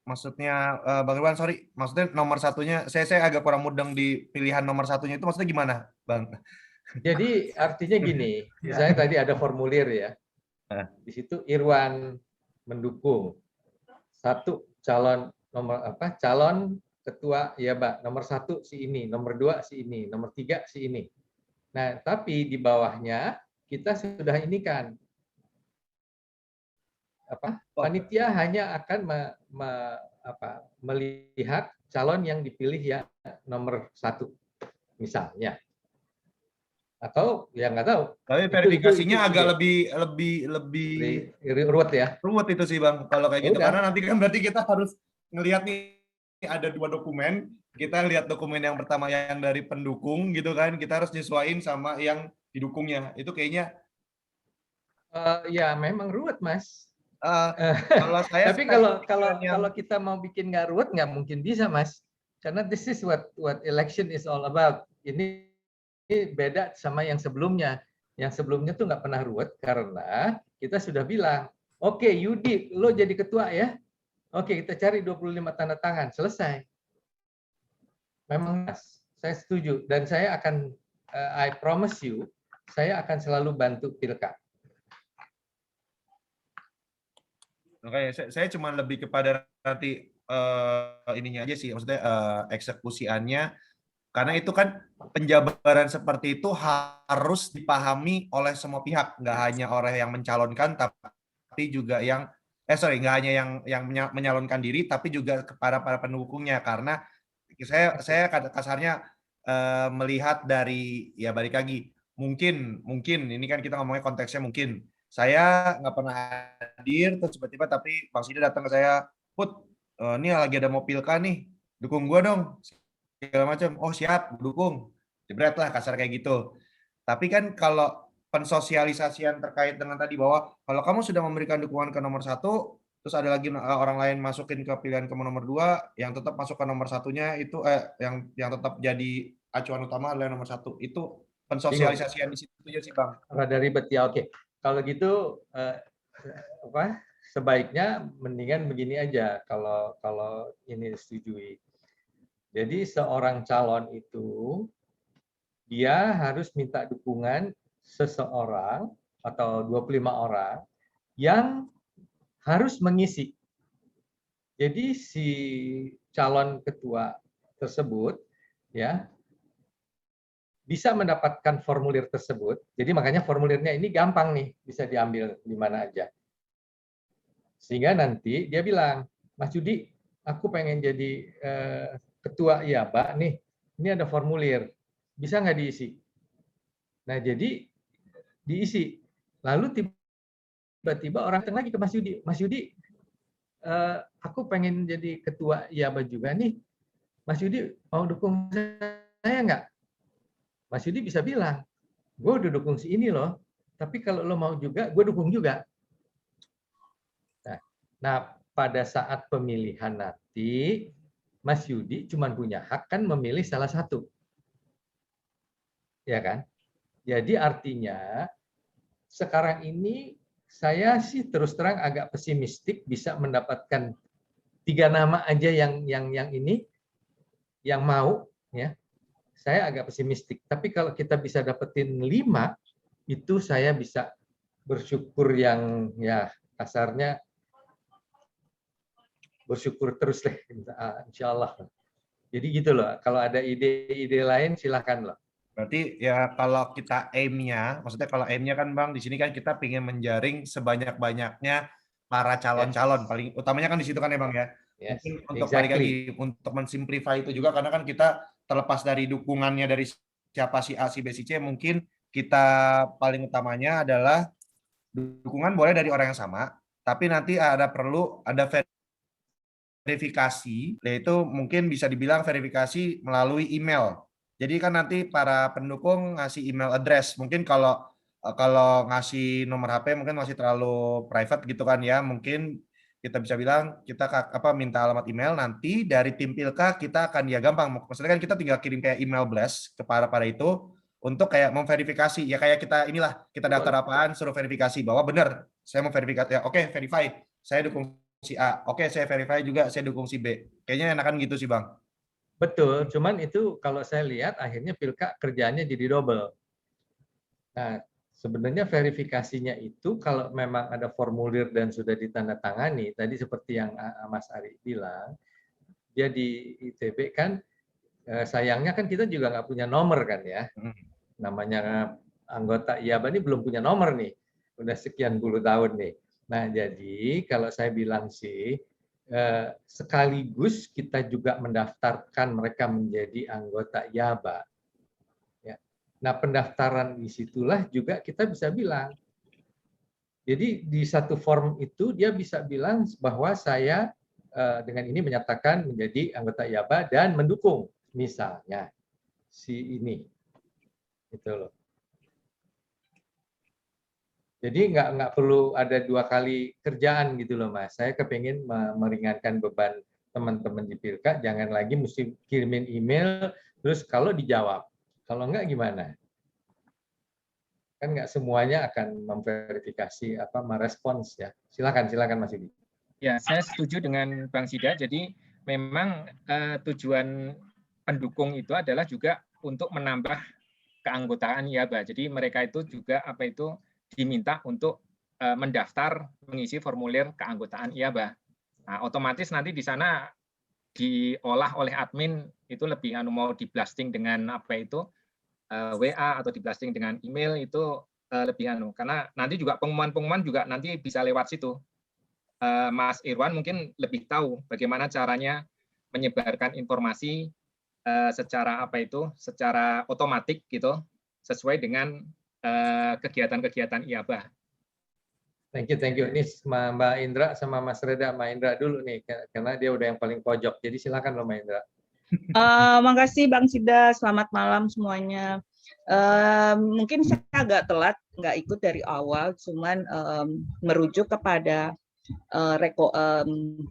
Maksudnya Bang Irwan, sorry, maksudnya nomor 1-nya saya agak kurang mudeng di pilihan nomor 1-nya itu maksudnya gimana, Bang? Jadi artinya gini, misalnya tadi ada formulir ya. Di situ Irwan mendukung. 1 calon calon ketua ya Pak, nomor 1 si ini, nomor 2 si ini, nomor 3 si ini. Nah, tapi di bawahnya kita sudah ini kan panitia hanya akan melihat calon yang dipilih ya nomor 1 misalnya. Atau ya nggak tahu. Tapi verifikasinya agak lebih ruwet ya. Ruwet itu sih Bang, kalau kayak gitu. Udah. Karena nanti kan berarti kita harus ngelihat nih ada 2 dokumen. Kita lihat dokumen yang pertama yang dari pendukung gitu kan, kita harus nyesuaiin sama yang didukungnya. Itu kayaknya ya memang ruwet Mas. kalau saya Tapi kalau kita mau bikin nggak ruwet nggak mungkin bisa Mas. Karena this is what election is all about. Ini beda sama yang sebelumnya. Yang sebelumnya tuh nggak pernah ruwet karena kita sudah bilang, oke, Yudi, lo jadi ketua ya. Oke, kita cari 25 tanda tangan, selesai. Memang Mas, saya setuju dan saya akan I promise you, saya akan selalu bantu Pilka. Makanya saya cuma lebih kepada nanti ininya aja sih, maksudnya eksekusiannya. Karena itu kan penjabaran seperti itu harus dipahami oleh semua pihak, nggak hanya orang yang mencalonkan, tapi juga yang nggak hanya yang menyalonkan diri, tapi juga kepada para pendukungnya. Karena saya kasarnya melihat dari ya balik lagi, mungkin ini kan kita ngomongnya konteksnya mungkin saya nggak pernah hadir terus tiba-tiba tapi Bang Sida datang ke saya, Put, ini lagi ada mau pilka nih, dukung gua dong. Segala macam, oh siap, dukung, jebret lah kasar kayak gitu. Tapi kan kalau pensosialisasian terkait dengan tadi bahwa kalau kamu sudah memberikan dukungan ke nomor 1, terus ada lagi orang lain masukin ke pilihan ke nomor 2, yang tetap masuk ke nomor 1-nya itu yang tetap jadi acuan utama adalah nomor 1. Itu pensosialisasian di situ ya sih Bang. Rada ribet ya, oke. Kalau gitu sebaiknya mendingan begini aja kalau ini disetujui. Jadi seorang calon itu dia harus minta dukungan seseorang atau 25 orang yang harus mengisi. Jadi si calon ketua tersebut ya bisa mendapatkan formulir tersebut. Jadi makanya formulirnya ini gampang nih, bisa diambil di mana aja. Sehingga nanti dia bilang, Mas Yudi, aku pengen jadi ketua IABA nih, ini ada formulir, bisa nggak diisi? Nah jadi diisi, lalu tiba-tiba orang datang lagi ke Mas Yudi, aku pengen jadi ketua IABA juga nih, Mas Yudi mau dukung saya nggak? Mas Yudi bisa bilang, gue udah dukung si ini loh, tapi kalau lo mau juga, gue dukung juga. Nah pada saat pemilihan nanti, Mas Yudi cuma punya hak kan memilih salah satu. Ya kan? Jadi artinya sekarang ini saya sih terus terang agak pesimistik bisa mendapatkan 3 nama aja yang ini yang mau ya. Saya agak pesimistik. Tapi kalau kita bisa dapetin 5 itu saya bisa bersyukur yang ya kasarnya bersyukur terus deh, insya Allah. Jadi gitu loh, kalau ada ide-ide lain silahkan loh. Berarti ya kalau kita aim-nya, maksudnya kalau aim-nya kan Bang, di sini kan kita ingin menjaring sebanyak-banyaknya para calon-calon. Paling utamanya kan di situ kan ya Bang ya. Yes, mungkin untuk balik lagi, untuk mensimplify itu juga, karena kan kita terlepas dari dukungannya dari siapa si A, si B, si C, mungkin kita paling utamanya adalah dukungan boleh dari orang yang sama, tapi nanti perlu ada verifikasi, yaitu mungkin bisa dibilang verifikasi melalui email. Jadi kan nanti para pendukung ngasih email address. Mungkin kalau ngasih nomor HP mungkin masih terlalu private gitu kan ya. Mungkin kita bisa bilang kita minta alamat email, nanti dari tim Pilka kita akan ya gampang. Maksudnya kan kita tinggal kirim kayak email blast kepada itu untuk kayak memverifikasi. Ya kayak kita kita daftar apaan, suruh verifikasi bahwa benar saya mau verifikasi. Ya, oke, verify. Saya dukung si A. Oke, saya verify juga saya dukung si B. Kayaknya enakan gitu sih, Bang. Betul, cuman itu kalau saya lihat akhirnya Pilka kerjaannya jadi double. Nah, sebenarnya verifikasinya itu kalau memang ada formulir dan sudah ditandatangani, tadi seperti yang Mas Ari bilang, dia di ITB kan, sayangnya kan kita juga nggak punya nomor kan ya. Namanya anggota IABA ini belum punya nomor nih, udah sekian puluh tahun nih. Nah jadi kalau saya bilang sih, sekaligus kita juga mendaftarkan mereka menjadi anggota IABA. Ya. Nah pendaftaran disitulah juga kita bisa bilang. Jadi di satu form itu dia bisa bilang bahwa saya dengan ini menyatakan menjadi anggota IABA dan mendukung misalnya si ini, gitu loh. Jadi nggak perlu ada 2 kali kerjaan gitu loh Mas. Saya kepengen meringankan beban teman-teman di Pilka, jangan lagi mesti kirimin email, terus kalau dijawab, kalau nggak gimana? Kan nggak semuanya akan memverifikasi merespons ya. Silakan Mas Yudi. Ya, saya setuju dengan Bang Sida. Jadi memang tujuan pendukung itu adalah juga untuk menambah keanggotaan IABA. Jadi mereka itu juga diminta untuk mendaftar mengisi formulir keanggotaan IABA. Nah, otomatis nanti di sana diolah oleh admin itu lebih mau di-blasting dengan WA atau di-blasting dengan email itu lebih karena nanti juga pengumuman juga nanti bisa lewat situ. Mas Irwan mungkin lebih tahu bagaimana caranya menyebarkan informasi secara secara otomatis gitu sesuai dengan kegiatan-kegiatan IABA. Thank you. Ini Mbak Indra sama Mas Reda. Mbak Indra dulu nih, karena dia udah yang paling pojok. Jadi silakan loh Mbak Indra. Makasih Bang Sida, selamat malam semuanya. Mungkin saya agak telat, nggak ikut dari awal, cuman merujuk kepada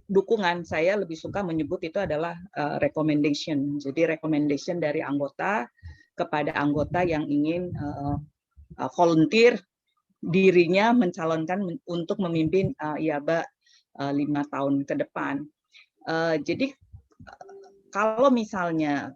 dukungan. Saya lebih suka menyebut itu adalah recommendation. Jadi recommendation dari anggota kepada anggota yang ingin volunteer dirinya mencalonkan untuk memimpin IABA 5 tahun ke depan. Jadi kalau misalnya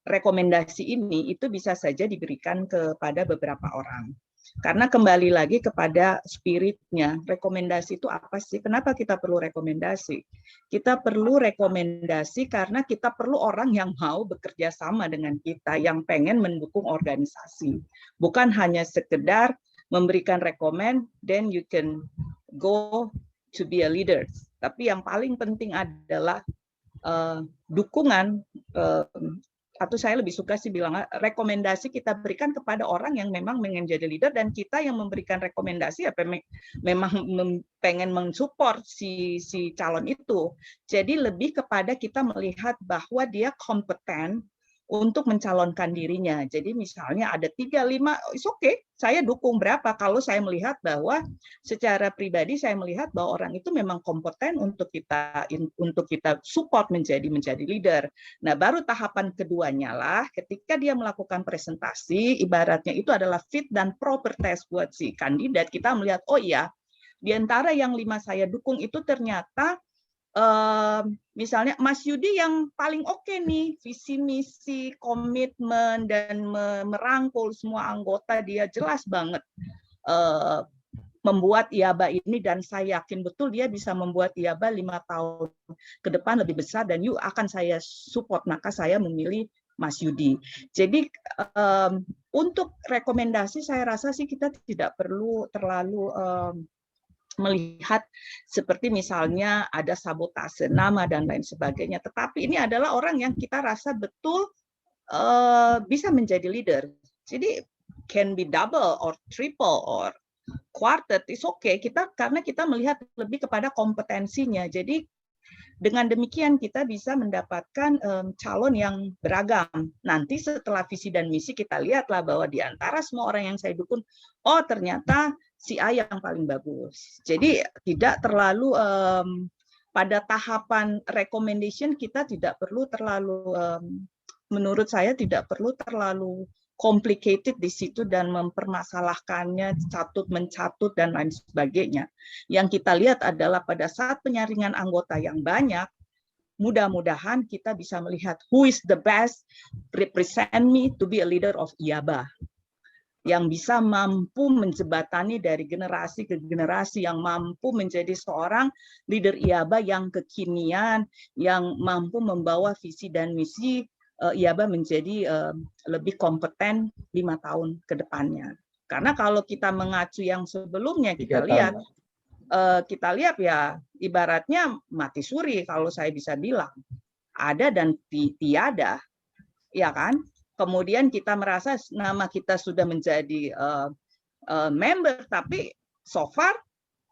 rekomendasi ini itu bisa saja diberikan kepada beberapa orang. Karena kembali lagi kepada spiritnya, rekomendasi itu apa sih? Kenapa kita perlu rekomendasi? Kita perlu rekomendasi karena kita perlu orang yang mau bekerja sama dengan kita, yang pengen mendukung organisasi. Bukan hanya sekedar memberikan rekomend, then you can go to be a leader. Tapi yang paling penting adalah dukungan, atau saya lebih suka sih bilang rekomendasi kita berikan kepada orang yang memang ingin jadi leader, dan kita yang memberikan rekomendasi memang pengen mensupport si calon itu. Jadi lebih kepada kita melihat bahwa dia kompeten untuk mencalonkan dirinya. Jadi misalnya ada 3-5, it's okay, saya dukung berapa. Kalau saya melihat bahwa secara pribadi saya melihat bahwa orang itu memang kompeten untuk kita support menjadi leader. Nah, baru tahapan keduanya lah ketika dia melakukan presentasi, ibaratnya itu adalah fit dan proper test buat si kandidat. Kita melihat, oh iya, di antara yang 5 saya dukung itu ternyata misalnya Mas Yudi yang paling oke nih, visi misi, komitmen, dan merangkul semua anggota, dia jelas banget membuat IABA ini, dan saya yakin betul dia bisa membuat IABA 5 tahun ke depan lebih besar, dan akan saya support, maka saya memilih Mas Yudi. Jadi untuk rekomendasi saya rasa sih kita tidak perlu terlalu melihat seperti misalnya ada sabotase nama dan lain sebagainya. Tetapi ini adalah orang yang kita rasa betul bisa menjadi leader. Jadi can be double or triple or quartet, is okay. Karena kita melihat lebih kepada kompetensinya. Jadi dengan demikian kita bisa mendapatkan calon yang beragam. Nanti setelah visi dan misi kita lihatlah bahwa di antara semua orang yang saya dukung, oh ternyata si A yang paling bagus. Jadi tidak terlalu pada tahapan recommendation kita tidak perlu terlalu, menurut saya tidak perlu terlalu complicated di situ dan mempermasalahkannya, mencatut dan lain sebagainya. Yang kita lihat adalah pada saat penyaringan anggota yang banyak, mudah-mudahan kita bisa melihat who is the best represent me to be a leader of IABA. yang bisa mampu menjembatani dari generasi ke generasi, yang mampu menjadi seorang leader IABA yang kekinian, yang mampu membawa visi dan misi IABA menjadi lebih kompeten 5 tahun ke depannya. Karena kalau kita mengacu yang sebelumnya, kita lihat ya ibaratnya mati suri kalau saya bisa bilang. Ada dan tiada, ya kan? Kemudian kita merasa nama kita sudah menjadi member, tapi so far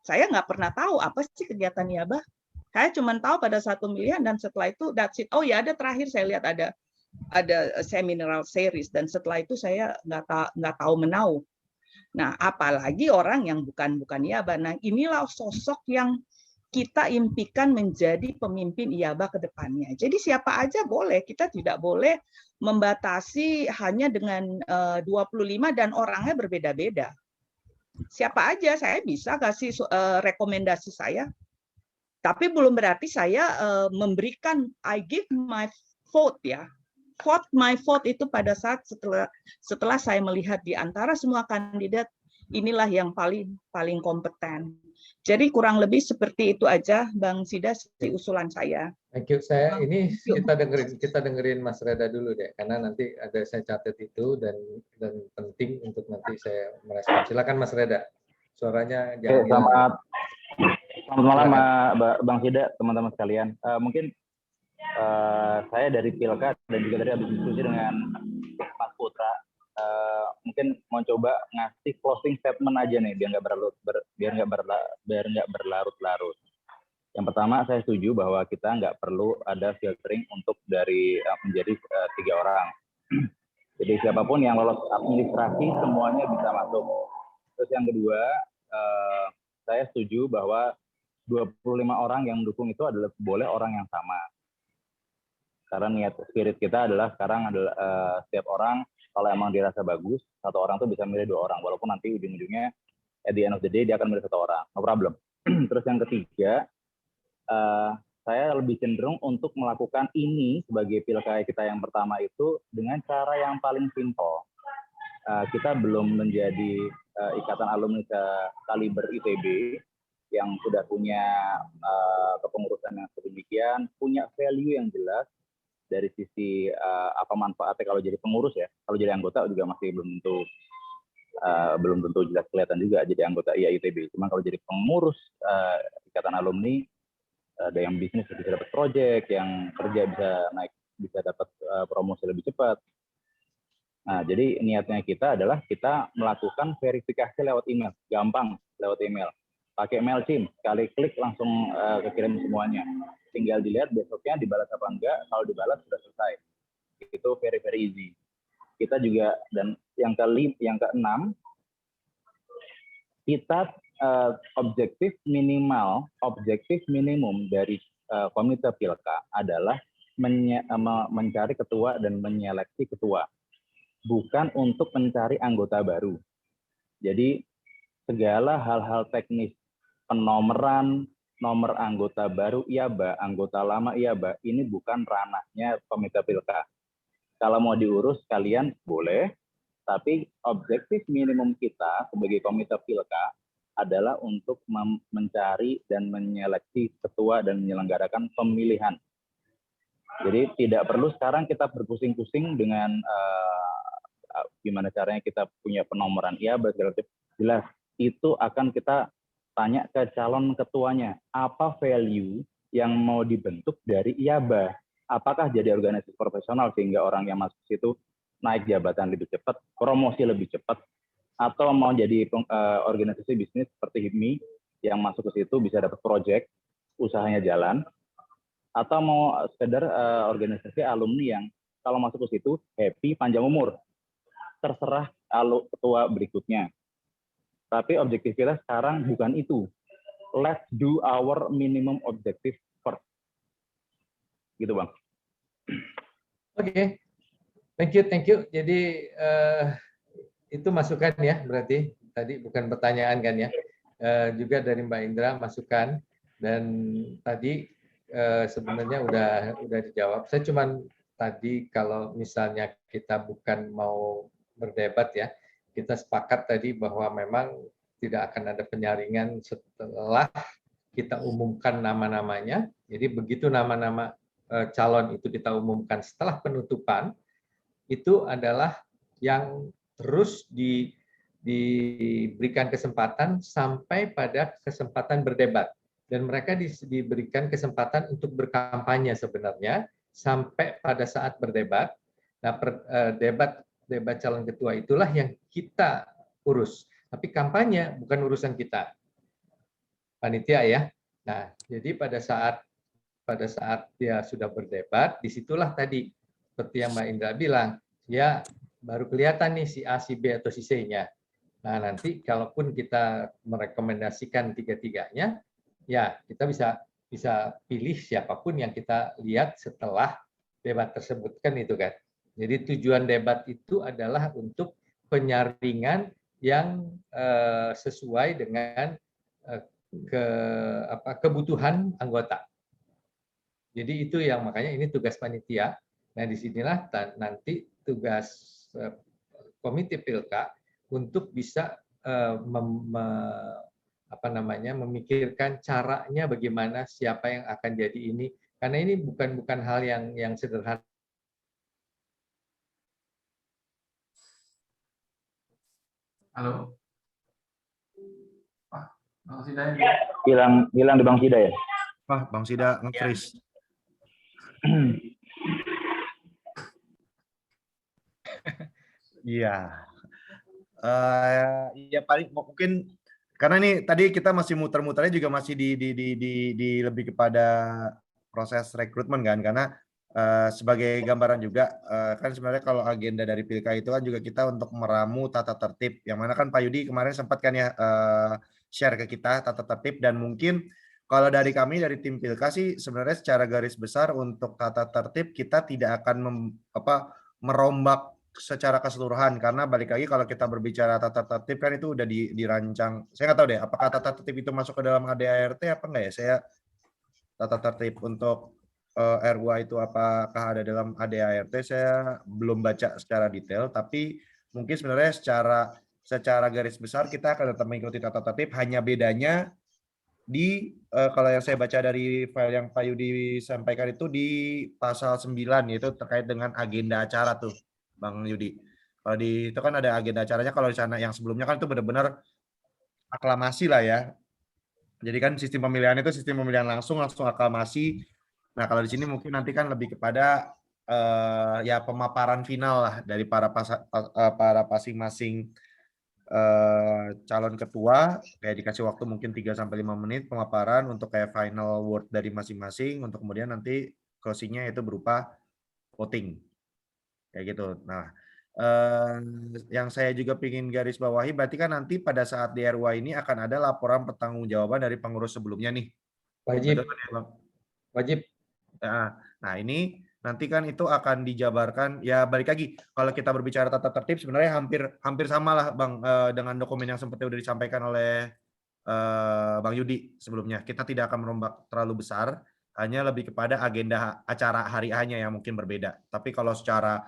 saya nggak pernah tahu apa sih kegiatan IABA. Saya cuma tahu pada 1 miliar dan setelah itu that's it. Oh ya, ada terakhir saya lihat ada seminar series dan setelah itu saya nggak tahu menau. Nah, apalagi orang yang bukan IABA. Nah, inilah sosok yang kita impikan menjadi pemimpin IABA ke depannya. Jadi siapa aja boleh, kita tidak boleh membatasi hanya dengan 25 dan orangnya berbeda-beda. Siapa aja saya bisa kasih rekomendasi saya. Tapi belum berarti saya memberikan I give my vote ya. My vote itu pada saat setelah saya melihat di antara semua kandidat inilah yang paling kompeten. Jadi kurang lebih seperti itu aja, Bang Sida, usulan saya. Thank you. Kita dengerin Mas Reda dulu deh, karena nanti ada saya catat itu dan penting untuk nanti saya merespon. Silakan Mas Reda, suaranya jangan hilang. Selamat malam Bang Sida, teman-teman sekalian. Mungkin saya dari Pilka dan juga tadi habis diskusi dengan Mas Putra. Mungkin mau coba ngasih closing statement aja nih biar nggak berlarut-larut. Yang pertama saya setuju bahwa kita nggak perlu ada filtering untuk menjadi 3 orang. Jadi siapapun yang lolos administrasi semuanya bisa masuk. Terus yang kedua saya setuju bahwa 25 orang yang mendukung itu adalah boleh orang yang sama. Karena niat spirit kita adalah sekarang adalah setiap orang kalau emang dirasa bagus, 1 orang tuh bisa milih 2 orang, walaupun nanti ujung-ujungnya at the end of the day dia akan milih 1 orang, no problem. Terus yang ketiga, saya lebih cenderung untuk melakukan ini sebagai pilkada kita yang pertama itu dengan cara yang paling simpel. Kita belum menjadi ikatan alumni kaliber ITB yang sudah punya kepengurusan yang sedemikian, punya value yang jelas, dari sisi apa manfaatnya kalau jadi pengurus ya. Kalau jadi anggota juga masih belum tentu jelas kelihatan juga jadi anggota IAITB. Cuma kalau jadi pengurus ikatan alumni, ada yang bisnis bisa dapat proyek, yang kerja bisa dapat promosi lebih cepat. Nah, jadi niatnya kita adalah kita melakukan verifikasi lewat email, gampang lewat email. Pakai MailChimp, sekali klik langsung kekirim semuanya. Tinggal dilihat besoknya dibalas apa enggak, kalau dibalas sudah selesai. Itu very easy. Kita juga, dan yang keenam, kita objektif minimum dari komite Pilka adalah mencari ketua dan menyeleksi ketua, bukan untuk mencari anggota baru. Jadi segala hal-hal teknis, penomoran, nomor anggota baru IABA, anggota lama IABA, ini bukan ranahnya komite Pilka. Kalau mau diurus kalian boleh, tapi objektif minimum kita sebagai komite Pilka adalah untuk mencari dan menyeleksi ketua dan menyelenggarakan pemilihan. Jadi tidak perlu sekarang kita berpusing-pusing dengan gimana caranya kita punya penomoran IABA, jelas itu akan kita tanya ke calon ketuanya, apa value yang mau dibentuk dari IABA? Apakah jadi organisasi profesional sehingga orang yang masuk situ naik jabatan lebih cepat, promosi lebih cepat, atau mau jadi organisasi bisnis seperti HIPMI yang masuk ke situ bisa dapat proyek, usahanya jalan, atau mau sekedar organisasi alumni yang kalau masuk ke situ happy panjang umur, terserah ketua berikutnya. Tapi objektif kita sekarang bukan itu. Let's do our minimum objective first. Gitu, Bang. Oke. Thank you. Jadi itu masukan ya, berarti tadi bukan pertanyaan kan ya. Juga dari Mbak Indra masukan, dan tadi sebenarnya udah dijawab. Saya cuman tadi kalau misalnya kita bukan mau berdebat ya, kita sepakat tadi bahwa memang tidak akan ada penyaringan setelah kita umumkan nama-namanya. Jadi begitu nama-nama calon itu kita umumkan setelah penutupan, itu adalah yang terus diberikan kesempatan sampai pada kesempatan berdebat. Dan mereka diberikan kesempatan untuk berkampanye sebenarnya sampai pada saat berdebat. Nah, debat calon ketua itulah yang kita urus. Tapi kampanye bukan urusan kita, panitia ya. Nah, jadi pada saat dia sudah berdebat, disitulah tadi seperti yang Mbak Indra bilang, ya baru kelihatan nih si A, si B atau si C-nya. Nah, nanti kalaupun kita merekomendasikan tiga-tiganya, ya kita bisa pilih siapapun yang kita lihat setelah debat tersebut, kan itu kan. Jadi tujuan debat itu adalah untuk penyaringan yang sesuai dengan kebutuhan anggota. Jadi itu yang makanya ini tugas panitia. Nah, disinilah nanti tugas komite Pilka untuk bisa memikirkan caranya bagaimana siapa yang akan jadi ini, karena ini bukan hal yang sederhana. Halo, Pak, Bang Sida hilang di Bang Sida ya? Wah, Bang Sida nge-freeze. Iya. Ya paling mungkin karena ini tadi kita masih muter-muternya juga masih di lebih kepada proses rekrutmen kan, karena sebagai gambaran juga kan sebenarnya kalau agenda dari Pilka itu kan juga kita untuk meramu tata tertib, yang mana kan Pak Yudi kemarin sempat kan ya share ke kita tata tertib, dan mungkin kalau dari kami dari tim Pilka sih sebenarnya secara garis besar untuk tata tertib kita tidak akan merombak secara keseluruhan, karena balik lagi kalau kita berbicara tata tertib kan itu udah dirancang. Saya nggak tahu deh apakah tata tertib itu masuk ke dalam ADART apa enggak ya. Saya tata tertib untuk RUA itu apakah ada dalam ADART, saya belum baca secara detail, tapi mungkin sebenarnya secara garis besar kita akan tetap mengikuti tata tertib, hanya bedanya di kalau yang saya baca dari file yang Pak Yudi sampaikan itu di pasal 9, yaitu terkait dengan agenda acara tuh Bang Yudi. Kalau di itu kan ada agenda acaranya, kalau di sana yang sebelumnya kan itu benar-benar aklamasi lah ya. Jadi kan sistem pemilihan itu sistem pemilihan langsung aklamasi. Nah, kalau di sini mungkin nanti kan lebih kepada ya pemaparan final lah dari para masing-masing calon ketua, kayak dikasih waktu mungkin 3-5 menit pemaparan untuk kayak final word dari masing-masing, untuk kemudian nanti closing-nya itu berupa voting kayak gitu. Nah, yang saya juga ingin garis bawahi, berarti kan nanti pada saat di RUA ini akan ada laporan pertanggungjawaban dari pengurus sebelumnya nih. Wajib. Wajib. Nah, ini nanti kan itu akan dijabarkan, ya balik lagi kalau kita berbicara tata tertib sebenarnya hampir sama lah Bang dengan dokumen yang sempat udah disampaikan oleh Bang Yudi sebelumnya. Kita tidak akan merombak terlalu besar, hanya lebih kepada agenda acara hari A-nya yang mungkin berbeda. Tapi kalau secara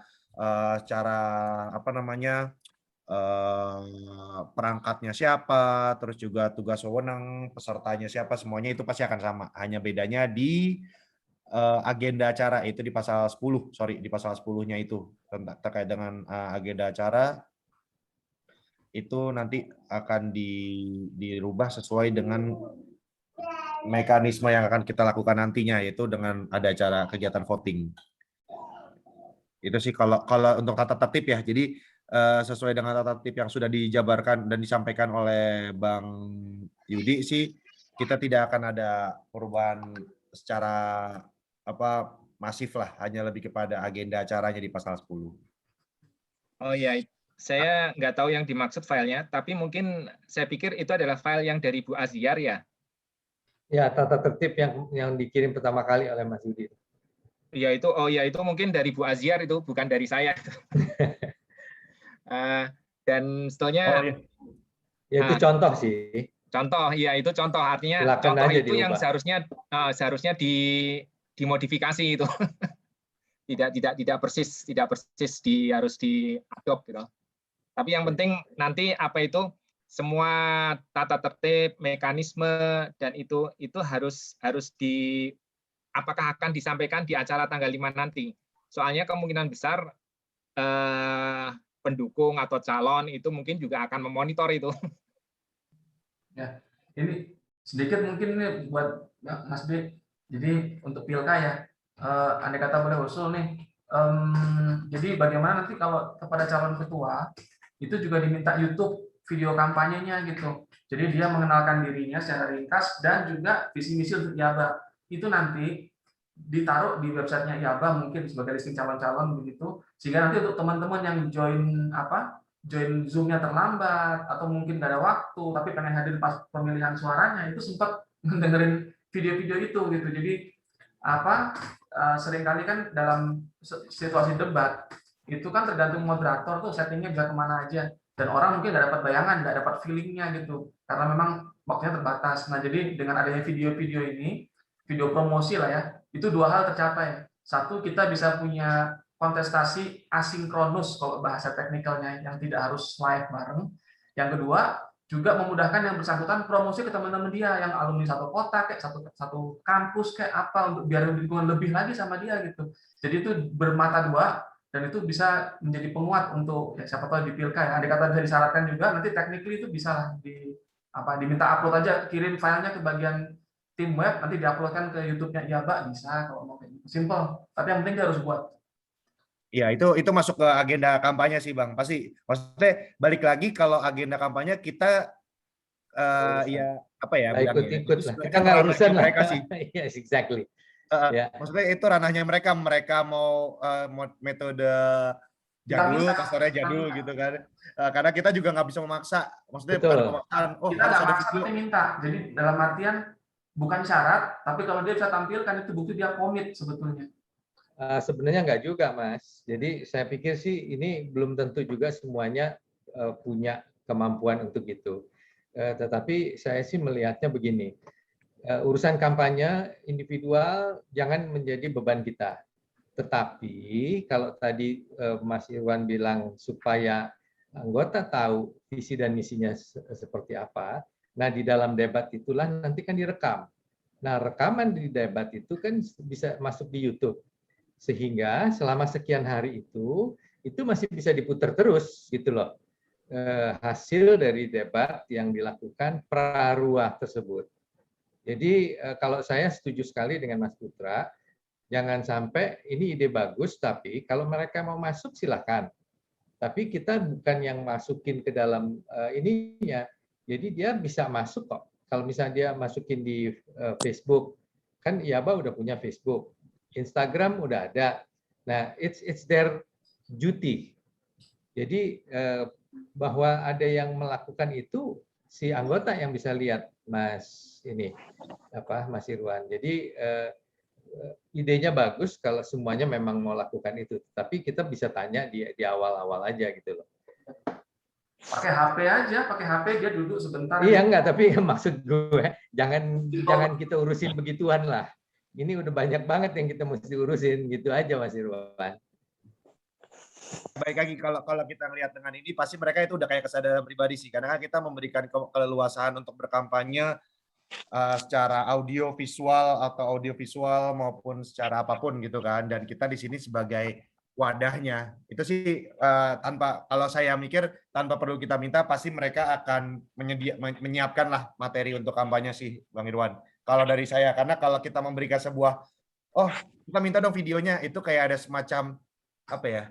perangkatnya siapa, terus juga tugas wewenang pesertanya siapa, semuanya itu pasti akan sama. Hanya bedanya di agenda acara itu di pasal 10, di pasal 10-nya itu terkait dengan agenda acara itu nanti akan dirubah sesuai dengan mekanisme yang akan kita lakukan nantinya, yaitu dengan ada acara kegiatan voting. Itu sih kalau untuk tata tertib ya. Jadi sesuai dengan tata tertib yang sudah dijabarkan dan disampaikan oleh Bang Yudi sih, kita tidak akan ada perubahan secara masif lah, hanya lebih kepada agenda acaranya di pasal 10. Oh ya, saya nggak tahu yang dimaksud filenya, tapi mungkin saya pikir itu adalah file yang dari Bu Aziar ya? Ya, tata tertib yang dikirim pertama kali oleh Mas Yudi. Ya itu mungkin dari Bu Aziar, itu bukan dari saya. Dan setelahnya ya itu contoh sih. Contoh, ya itu contoh, artinya silakan contoh itu diubah. yang seharusnya dimodifikasi itu. tidak persis harus diadopt gitu. Tapi yang penting nanti apa itu semua tata tertib, mekanisme dan itu harus apakah akan disampaikan di acara tanggal 5 nanti. Soalnya kemungkinan besar pendukung atau calon itu mungkin juga akan memonitor itu. Ya, ini sedikit mungkin nih buat Mas B. Jadi untuk Pilka ya, andai kata boleh usul nih. Jadi bagaimana nanti kalau kepada calon ketua itu juga diminta YouTube video kampanyenya gitu. Jadi dia mengenalkan dirinya secara ringkas dan juga visi misi untuk IABA. Itu nanti ditaruh di websitenya IABA mungkin sebagai listing calon-calon begitu. Sehingga nanti untuk teman-teman yang join Zoom-nya terlambat atau mungkin nggak ada waktu tapi pengen hadir pas pemilihan suaranya itu sempat dengerin video-video itu gitu. Jadi seringkali kan dalam situasi debat itu kan tergantung moderator tuh settingnya bisa kemana aja dan orang mungkin nggak dapat bayangan, nggak dapat feelingnya gitu karena memang waktunya terbatas. Nah jadi dengan adanya video-video ini, video promosi lah ya, itu dua hal tercapai. Satu, kita bisa punya kontestasi asinkronus kalau bahasa teknikalnya yang tidak harus live bareng. Yang kedua, juga memudahkan yang bersangkutan promosi ke teman-teman dia yang alumni satu kota kayak satu kampus kayak apa untuk biar dukungan lebih lagi sama dia gitu. Jadi itu bermata dua dan itu bisa menjadi penguat untuk ya siapa tahu di Pilka ya. Andai kata bisa disyaratkan juga nanti technically itu bisa lah diminta upload aja, kirim filenya ke bagian tim web nanti diuploadkan ke YouTube-nya IABA bisa kalau mau kayak gitu. Simple. Tapi yang penting dia harus buat. Iya, itu masuk ke agenda kampanye sih, Bang. Pasti, maksudnya balik lagi kalau agenda kampanye kita ya apa ya bilangnya? Ikut lah. Kita nggak urusan lah. Mereka sih. Yes, exactly. Maksudnya itu ranahnya mereka mau metode jadul, kasarnya jadul gitu kan. Karena kita juga nggak bisa memaksa. Maksudnya bukan pemaksaan. Oh, kita harus nggak ada maksa video. tapi minta. Jadi dalam artian bukan syarat, tapi kalau dia bisa tampilkan itu bukti dia komit sebetulnya. Sebenarnya nggak juga, Mas. Jadi saya pikir sih ini belum tentu juga semuanya punya kemampuan untuk itu. Tetapi saya sih melihatnya begini, urusan kampanye individual jangan menjadi beban kita. Tetapi kalau tadi Mas Irwan bilang supaya anggota tahu visi dan misinya seperti apa, nah di dalam debat itulah nanti kan direkam. Nah rekaman di debat itu kan bisa masuk di YouTube. Sehingga selama sekian hari itu masih bisa diputar terus gitu loh hasil dari debat yang dilakukan praruah tersebut. Jadi kalau saya setuju sekali dengan Mas Putra, jangan sampai ini ide bagus tapi kalau mereka mau masuk silakan. Tapi kita bukan yang masukin ke dalam ininya. Jadi dia bisa masuk kok. Kalau misalnya dia masukin di Facebook, kan IABA udah punya Facebook. Instagram udah ada. Nah, it's their duty. Jadi bahwa ada yang melakukan itu si anggota yang bisa lihat, Mas Irwan. Jadi idenya bagus kalau semuanya memang mau lakukan itu. Tapi kita bisa tanya di awal-awal aja gitu loh. Pakai HP aja, pakai HP dia duduk sebentar. Iya enggak, tapi maksud gue jangan kita urusin begituan lah. Ini udah banyak banget yang kita mesti urusin gitu aja Mas Irwan. Baik lagi kalau kita lihat dengan ini pasti mereka itu udah kayak kesadaran pribadi sih karena kita memberikan keleluasaan untuk berkampanye secara audio visual atau audio visual maupun secara apapun gitu kan dan kita di sini sebagai wadahnya itu sih kalau saya mikir tanpa perlu kita minta pasti mereka akan menyiapkan lah materi untuk kampanye sih Bang Irwan. Kalau dari saya, karena kalau kita memberikan sebuah, kita minta dong videonya, itu kayak ada semacam, apa ya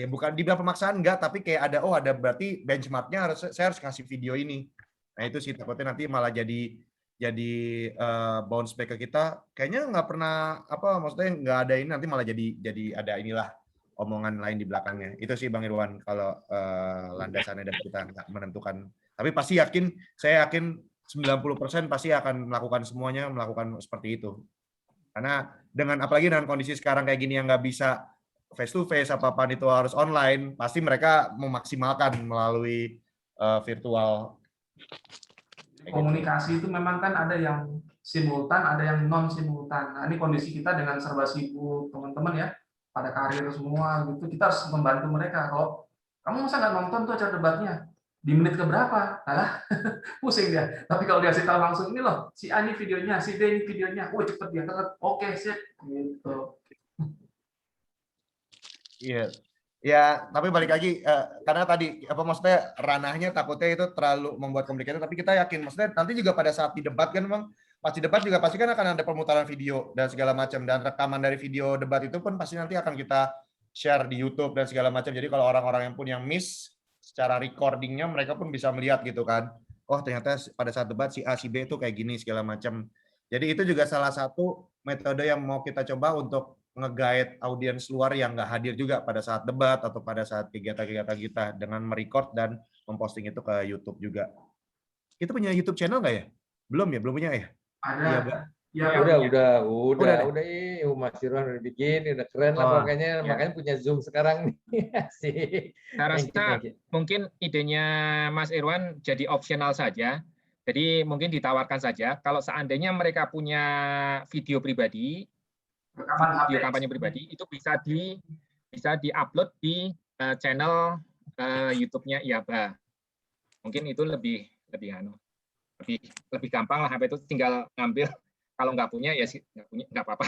bukan dibilang pemaksaan, enggak, tapi kayak ada berarti benchmarknya saya harus ngasih video ini. Nah itu sih, takutnya nanti malah jadi bounce back ke kita, kayaknya nggak pernah, maksudnya nggak ada ini, nanti malah jadi ada inilah, omongan lain di belakangnya. Itu sih Bang Irwan, kalau landasannya dan kita nggak menentukan. Tapi pasti saya yakin, 90% pasti akan melakukan semuanya, melakukan seperti itu. Karena apalagi dengan kondisi sekarang kayak gini yang nggak bisa face to face, apa-apaan itu harus online, pasti mereka memaksimalkan melalui virtual. Komunikasi itu memang kan ada yang simultan, ada yang non simultan. Nah ini kondisi kita dengan serba sibuk teman-teman ya, pada karir semua gitu, kita harus membantu mereka. Kalau Kamu masa nggak nonton tuh acara debatnya? Di menit keberapa? Alah, pusing dia. Tapi kalau dikasih tahu langsung, ini loh, si A ini videonya, si D ini videonya, wah cepet dia, oke sip, gitu. Iya. Ya, tapi balik lagi karena tadi apa maksudnya ranahnya takutnya itu terlalu membuat komplikated, tapi kita yakin maksudnya nanti juga pada saat di debat kan Bang, pasti debat juga pasti kan akan ada pemutaran video dan segala macam, dan rekaman dari video debat itu pun pasti nanti akan kita share di YouTube dan segala macam. Jadi kalau orang-orang yang pun yang miss secara recordingnya mereka pun bisa melihat gitu kan. Oh, ternyata pada saat debat si A si B itu kayak gini segala macam. Jadi itu juga salah satu metode yang mau kita coba untuk nge-guide audiens luar yang nggak hadir juga pada saat debat atau pada saat kegiatan-kegiatan kita dengan merecord dan memposting itu ke YouTube juga. Kita punya YouTube channel nggak ya? Belum ya? Belum punya ya? Ada. Ya, udah, Mas Irwan udah bikin, udah keren lah pokoknya, makanya punya Zoom sekarang nih. Asik. Saya rasa mungkin idenya Mas Irwan jadi opsional saja. Jadi mungkin ditawarkan saja, kalau seandainya mereka punya video pribadi, video kampanye pribadi, itu bisa di-upload di channel YouTube-nya IABA. Mungkin itu lebih gampang lah, itu tinggal ngambil. Kalau nggak punya ya nggak apa-apa.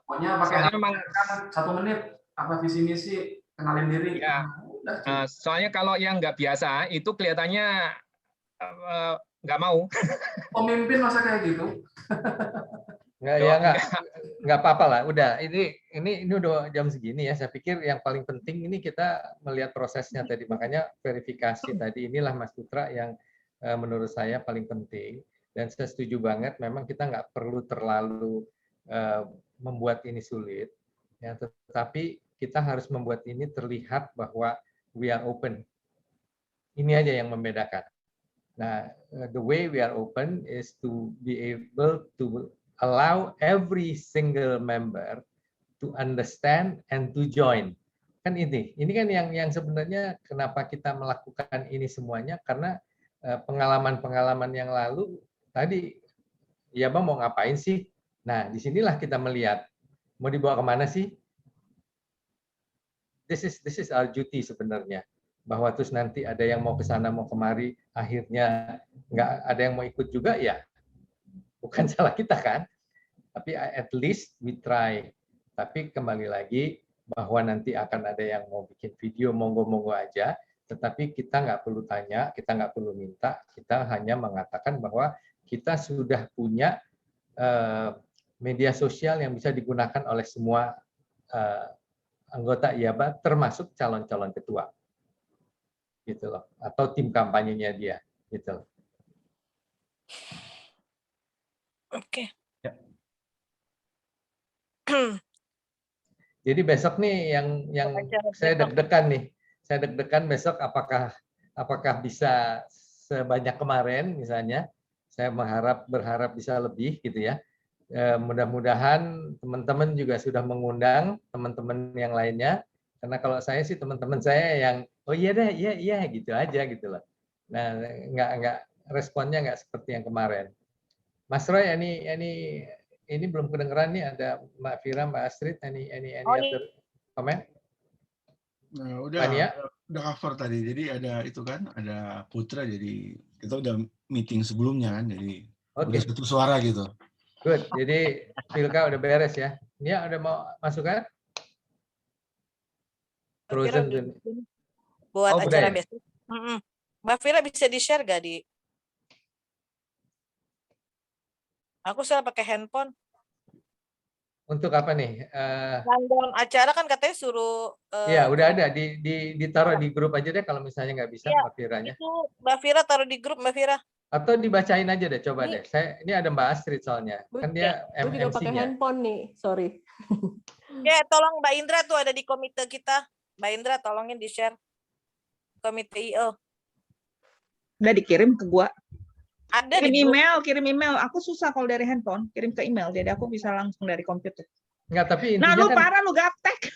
Pokoknya pakai memang 1 menit apa visi misi, kenalin diri. Ya. Soalnya kalau yang nggak biasa itu kelihatannya nggak mau. Pemimpin masa kayak gitu? Nggak apa-apa lah. Udah, ini udah jam segini ya. Saya pikir yang paling penting ini kita melihat prosesnya tadi. Makanya verifikasi tadi inilah Mas Putra yang menurut saya paling penting. Dan saya setuju banget. Memang kita nggak perlu terlalu membuat ini sulit. Ya, tetapi kita harus membuat ini terlihat bahwa we are open. Ini aja yang membedakan. Nah, the way we are open is to be able to allow every single member to understand and to join. Kan ini kan yang sebenarnya kenapa kita melakukan ini semuanya, karena pengalaman-pengalaman yang lalu tadi, ya Bang mau ngapain sih? Nah, disinilah kita melihat mau dibawa kemana sih? This is our duty sebenarnya. Bahwa terus nanti ada yang mau ke sana mau kemari, akhirnya nggak ada yang mau ikut juga, ya bukan salah kita kan. Tapi at least we try. Tapi kembali lagi bahwa nanti akan ada yang mau bikin video, monggo-monggo aja. Tetapi kita nggak perlu tanya, kita nggak perlu minta, kita hanya mengatakan bahwa kita sudah punya media sosial yang bisa digunakan oleh semua anggota IABA, termasuk calon-calon ketua. Gitu loh, atau tim kampanyenya dia, gitu loh. Oke. Ya. Jadi besok nih yang saya deg-degan nih. Saya deg-degan besok apakah bisa sebanyak kemarin misalnya. Saya berharap bisa lebih gitu ya. Mudah-mudahan teman-teman juga sudah mengundang teman-teman yang lainnya. Karena kalau saya sih teman-teman saya yang oh iya deh, iya gitu aja gitu loh. Nah, nggak responnya nggak seperti yang kemarin. Mas Roy, ini belum kedengeran nih, ada Mbak Fira, Mbak Astrid, any other comment? Nah, udah cover tadi. Jadi ada itu kan, ada Putra, jadi kita udah meeting sebelumnya kan, jadi udah satu suara gitu. Good. Jadi Vilka udah beres ya. Nia udah mau masuk kan? Frozen buat acara besok. Mbak Fira bisa di-share gak di? Aku salah pakai handphone. Untuk apa nih? Rundown acara kan katanya suruh. Iya, udah ada ditaruh di grup aja deh kalau misalnya nggak bisa Mbak Firanya. Itu Mbak Fira taruh di grup Mbak Fira. Atau dibacain aja deh, coba deh. Ini ada Mbak Astrid soalnya. Kan dia MC-nya. Gue juga pakai handphone nih, sorry. Ya, tolong Mbak Indra tuh ada di komite kita. Mbak Indra tolongin di-share komite IO. Udah dikirim ke gua. Ada kirim email. Aku susah kalau dari handphone, kirim ke email. Jadi aku bisa langsung dari komputer. Enggak, tapi intinya lu parah, lu gaptek.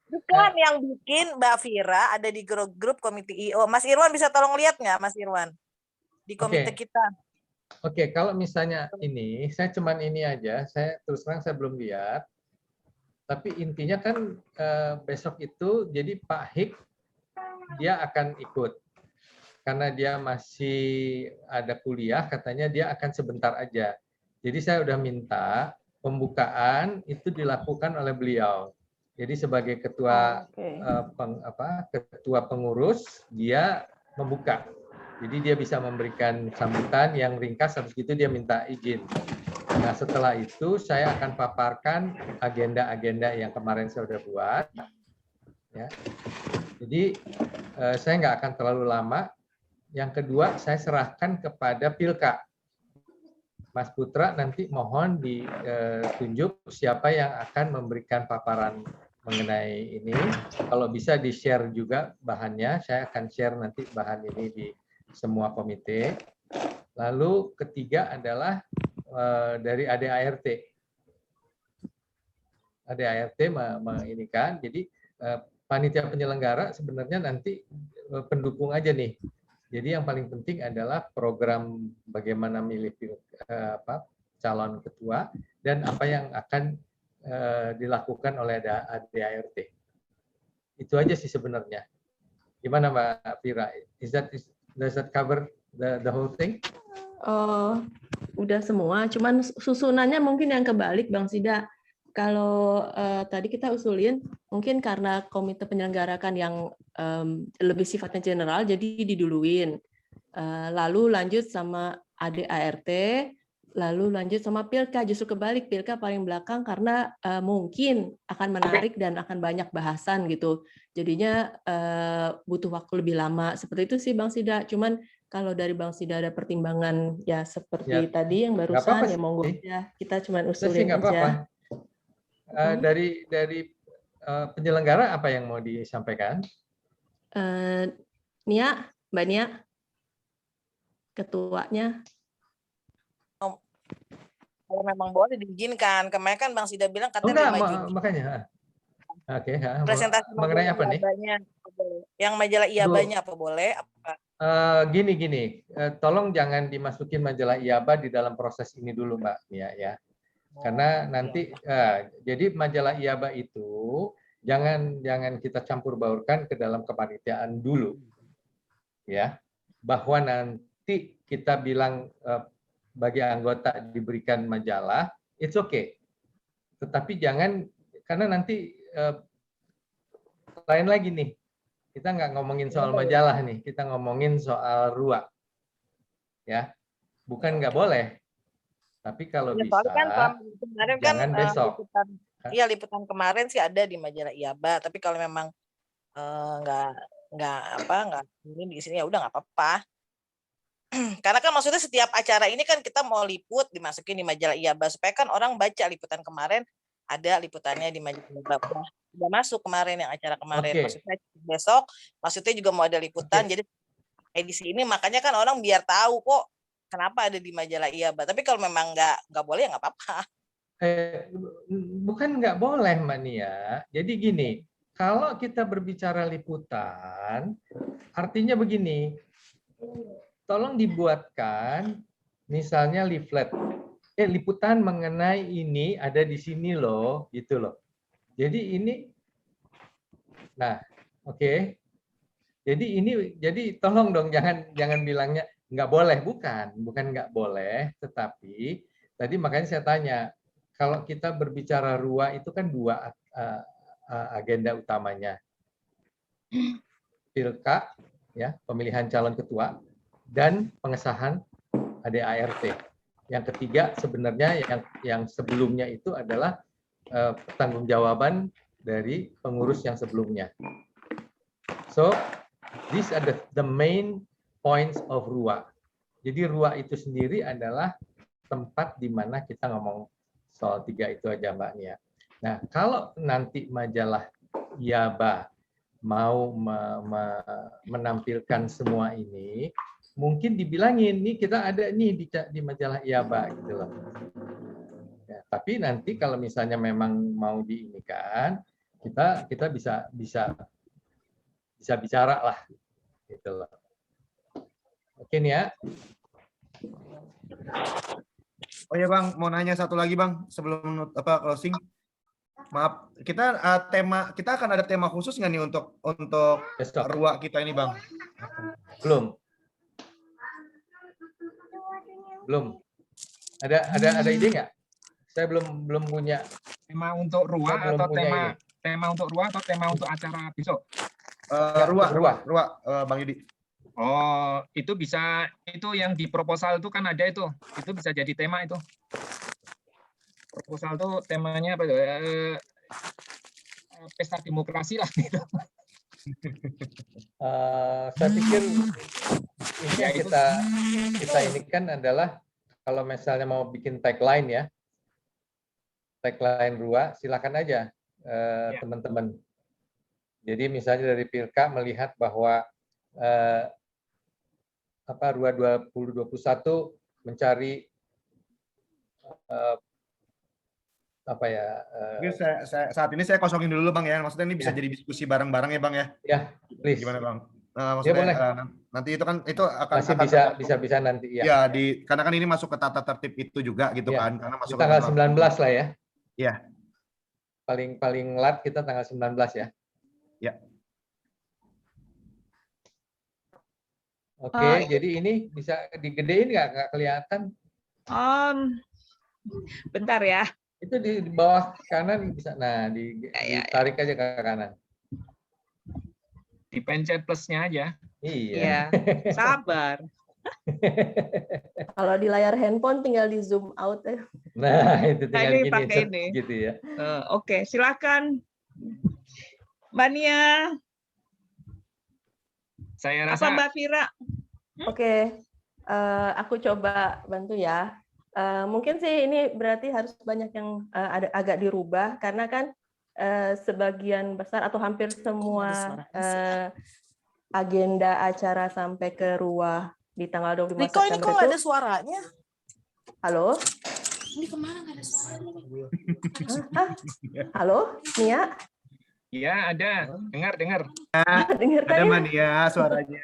Bukan yang bikin Mbak Fira ada di grup komite IO. Mas Irwan bisa tolong lihat nggak, Mas Irwan? Di komite kita. Oke, kalau misalnya ini, saya cuman ini aja. Saya terus terang saya belum lihat. Tapi intinya kan besok itu, jadi Pak Hik dia akan ikut. Karena dia masih ada kuliah, katanya dia akan sebentar aja. Jadi saya udah minta pembukaan itu dilakukan oleh beliau. Jadi sebagai ketua ketua pengurus, dia membuka. Jadi dia bisa memberikan sambutan yang ringkas, habis itu dia minta izin. Nah, setelah itu saya akan paparkan agenda-agenda yang kemarin saya sudah buat. Ya. Jadi saya nggak akan terlalu lama. Yang kedua, saya serahkan kepada Pilka. Mas Putra nanti mohon ditunjuk siapa yang akan memberikan paparan mengenai ini. Kalau bisa di-share juga bahannya, saya akan share nanti bahan ini di semua komite. Lalu ketiga adalah dari ADART. ADART menginikan, jadi panitia penyelenggara sebenarnya nanti pendukung aja nih. Jadi yang paling penting adalah program bagaimana milih calon ketua dan apa yang akan dilakukan oleh ADART. Itu aja sih sebenarnya. Gimana Mbak Fira? Does that cover the whole thing? Udah semua, cuman susunannya mungkin yang kebalik Bang Sida. Kalau tadi kita usulin, mungkin karena komite penyelenggarakan yang lebih sifatnya general, jadi diduluin. Lalu lanjut sama ADART, lalu lanjut sama Pilka. Justru kebalik, Pilka paling belakang karena mungkin akan menarik dan akan banyak bahasan gitu. Jadinya butuh waktu lebih lama. Seperti itu sih Bang Sida. Cuman kalau dari Bang Sida ada pertimbangan ya seperti tadi yang barusan, ya monggo aja. Kita cuman usulin aja. Dari penyelenggara apa yang mau disampaikan? Nia, Mbak Nia, ketuanya. Kalau memang boleh diizinkan, kemarin kan Bang Sida bilang katanya makanya. Oke, presentasi mengenai apa nih? Yang majalah IABA-nya apa boleh? Gini, tolong jangan dimasukin majalah IABA di dalam proses ini dulu Mbak Nia ya. Karena nanti jadi majalah IABA itu jangan kita campur baurkan ke dalam kepanitiaan dulu. Ya. Bahwa nanti kita bilang bagi anggota diberikan majalah, it's okay. Tetapi jangan, karena nanti lain lagi nih. Kita nggak ngomongin soal majalah nih, kita ngomongin soal RUA. Ya. Bukan nggak boleh. Tapi kalau ya, bisa, kan kemarin jangan kan, besok. Liputan kemarin sih ada di majalah IABA. Tapi kalau memang nggak ini di sini ya udah nggak apa-apa. Karena kan maksudnya setiap acara ini kan kita mau liput dimasukin di majalah IABA supaya kan orang baca liputan kemarin, ada liputannya di majalah IABA. Udah masuk kemarin yang acara kemarin. Maksudnya besok, maksudnya juga mau ada liputan. Jadi edisi ini makanya kan orang biar tahu kok. Kenapa ada di majalah IABA? Tapi kalau memang nggak boleh ya nggak apa-apa. Bukan nggak boleh, Mbak Nia. Jadi gini, kalau kita berbicara liputan, artinya begini, tolong dibuatkan misalnya leaflet. Liputan mengenai ini ada di sini loh, gitu loh. Jadi ini, nah, oke. Jadi tolong dong jangan bilangnya nggak boleh, bukan nggak boleh, tetapi tadi makanya saya tanya, kalau kita berbicara RUA itu kan dua agenda utamanya, Pilka, ya pemilihan calon ketua, dan pengesahan ADART. Yang ketiga sebenarnya yang sebelumnya itu adalah pertanggungjawaban dari pengurus yang sebelumnya. So these are the main points of RUA. Jadi RUA itu sendiri adalah tempat di mana kita ngomong soal 3 itu aja Mbak Nia. Nah, kalau nanti majalah IABA mau menampilkan semua ini, mungkin dibilangin nih kita ada nih di majalah IABA gitu loh. Ya, tapi nanti kalau misalnya memang mau diinikan, kita bisa bicara lah gitu loh. Oke nih ya. Oh ya Bang, mau nanya satu lagi Bang sebelum closing. Maaf, kita kita akan ada tema khusus nggak nih untuk RUA kita ini, Bang? Belum. Ada ide nggak? Saya belum punya tema untuk RUA atau tema untuk RUA atau tema untuk acara besok? RUA, Bang Yudi. Oh, itu bisa, itu yang di proposal itu kan ada itu bisa jadi tema itu. Proposal itu temanya apa? Pesta demokrasi lah gitu. Saya pikir ini yang kita ini kan adalah kalau misalnya mau bikin tagline ya, tagline RUA, silakan aja teman-teman. Jadi misalnya dari Pilka melihat bahwa RUA 2021 mencari saat ini saya kosongin dulu Bang ya, maksudnya ini bisa jadi diskusi bareng-bareng ya Bang ya. Ya, please. Gimana Bang? Maksudnya nanti itu kan akan bisa nanti ya. Ya, karena kan ini masuk ke tata tertib itu juga gitu ya, kan, karena masuk tanggal 19 lah ya. Iya. Paling lat kita tanggal 19 ya. Ya. Oke, jadi ini bisa digedein nggak kelihatan? Bentar ya. Itu di bawah kanan bisa, nah ditarik aja ke kanan. Dipencet plusnya aja. Iya. Sabar. Kalau di layar handphone tinggal di zoom out ya. Nah, itu tinggal ini pakai ini. Gitu ya. Oke, silakan. Mbak Nia. Saya rasa. Apa Mbak Fira? Oke, aku coba bantu ya. Mungkin sih ini berarti harus banyak yang agak dirubah karena kan sebagian besar atau hampir semua agenda acara sampai ke RUA di tanggal 25 Riko, September ini kok nggak ada suaranya? Halo? Ini kemana nggak ada suaranya? Halo, Nia? Iya, ada. Dengar. Dengar ada Mania suaranya.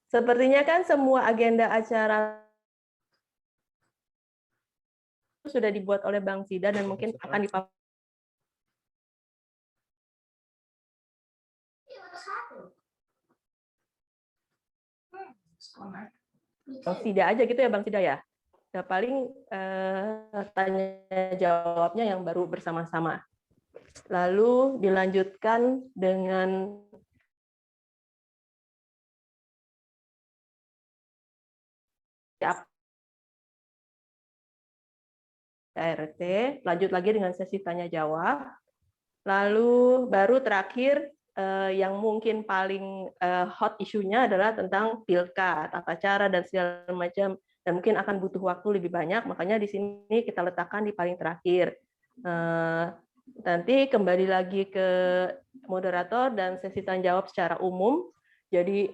Sepertinya kan semua agenda acara sudah dibuat oleh Bang Sida dan mungkin akan dipakai. Bang Sida aja gitu ya Bang Sida ya. Ya paling tanya jawabnya yang baru bersama-sama. Lalu dilanjutkan dengan ART, lanjut lagi dengan sesi tanya jawab, lalu baru terakhir yang mungkin paling hot isunya adalah tentang pilka, tata cara dan segala macam, dan mungkin akan butuh waktu lebih banyak, makanya di sini kita letakkan di paling terakhir. Nanti kembali lagi ke moderator dan sesi tanya jawab secara umum, jadi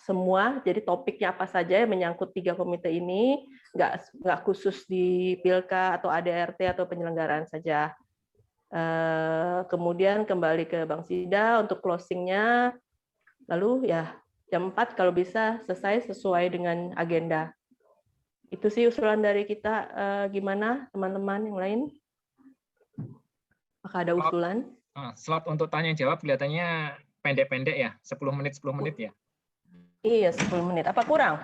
semua, jadi topiknya apa saja yang menyangkut 3 komite ini, nggak khusus di Pilka atau ADRT atau penyelenggaraan saja. Kemudian kembali ke Bang Sida untuk closing-nya, lalu ya jam 4 kalau bisa selesai sesuai dengan agenda. Itu sih usulan dari kita. Gimana teman-teman yang lain? Apakah ada usulan? Slot untuk tanya jawab kelihatannya pendek-pendek ya, 10 menit ya. Iya, 10 menit. Apa kurang?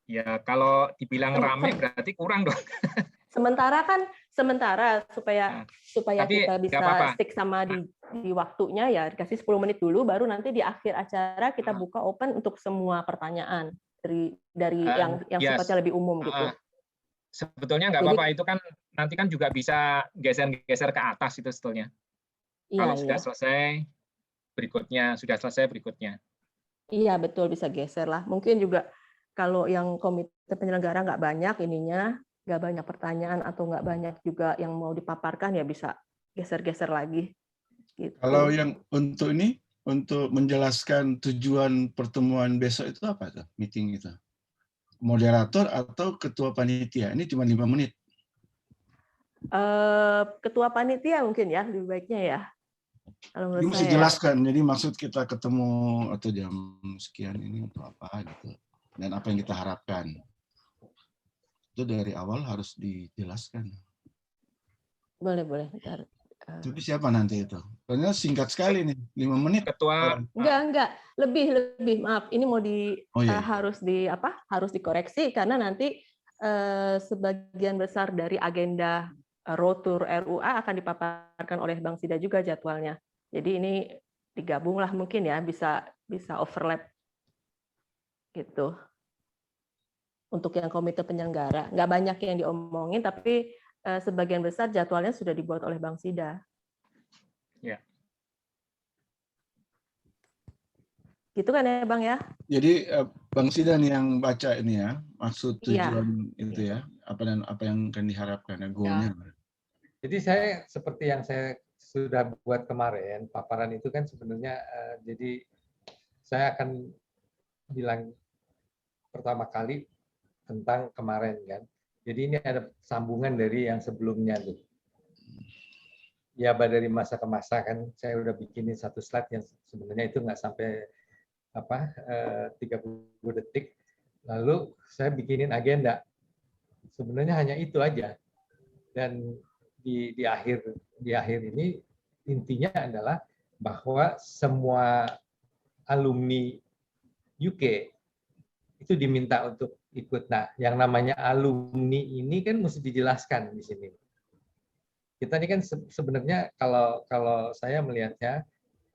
Ya, kalau dibilang rame berarti kurang dong. Sementara supaya tapi kita bisa stick sama di waktunya ya dikasih 10 menit dulu, baru nanti di akhir acara kita buka open untuk semua pertanyaan dari yang sifatnya lebih umum gitu. Sebetulnya nggak apa-apa, itu kan nanti kan juga bisa geser-geser ke atas itu sebetulnya. Kalau sudah selesai berikutnya. Iya betul, bisa geser lah. Mungkin juga kalau yang komite penyelenggara nggak banyak nggak banyak pertanyaan atau nggak banyak juga yang mau dipaparkan, ya bisa geser-geser lagi. Gitu. Kalau yang untuk menjelaskan tujuan pertemuan besok itu apa tuh? Meeting itu? Moderator atau ketua panitia? Ini cuma 5 menit. Ketua panitia mungkin ya lebih baiknya ya. Kalau menurut saya jelaskan. Jadi maksud kita ketemu atau jam sekian ini untuk apa gitu, dan apa yang kita harapkan. itu dari awal harus dijelaskan. Boleh. Bentar. Tapi siapa nanti itu? Soalnya singkat sekali nih, 5 menit. Ketua. Enggak. Lebih. Maaf, ini mau iya. harus dikoreksi karena nanti sebagian besar dari agenda Road to RUA akan dipaparkan oleh Bang Sida juga jadwalnya. Jadi ini digabunglah mungkin ya, bisa overlap gitu. Untuk yang komite penyelenggara, nggak banyak yang diomongin, tapi sebagian besar jadwalnya sudah dibuat oleh Bang Sida. Ya. Gitu kan ya Bang ya? Jadi Bang Sida nih yang baca ini ya, maksud tujuan itu ya, apa yang akan diharapkan, goalnya. Jadi saya seperti yang saya sudah buat kemarin, paparan itu kan sebenarnya, jadi saya akan bilang pertama kali tentang kemarin kan. Jadi ini ada sambungan dari yang sebelumnya tuh. Ya, dari masa ke masa kan saya udah bikinin satu slide yang sebenarnya itu nggak sampai 30 detik. Lalu saya bikinin agenda. Sebenarnya hanya itu aja. Dan di akhir ini intinya adalah bahwa semua alumni UK itu diminta untuk ikut. Nah, yang namanya alumni ini kan mesti dijelaskan di sini. Kita ini kan sebenarnya kalau saya melihatnya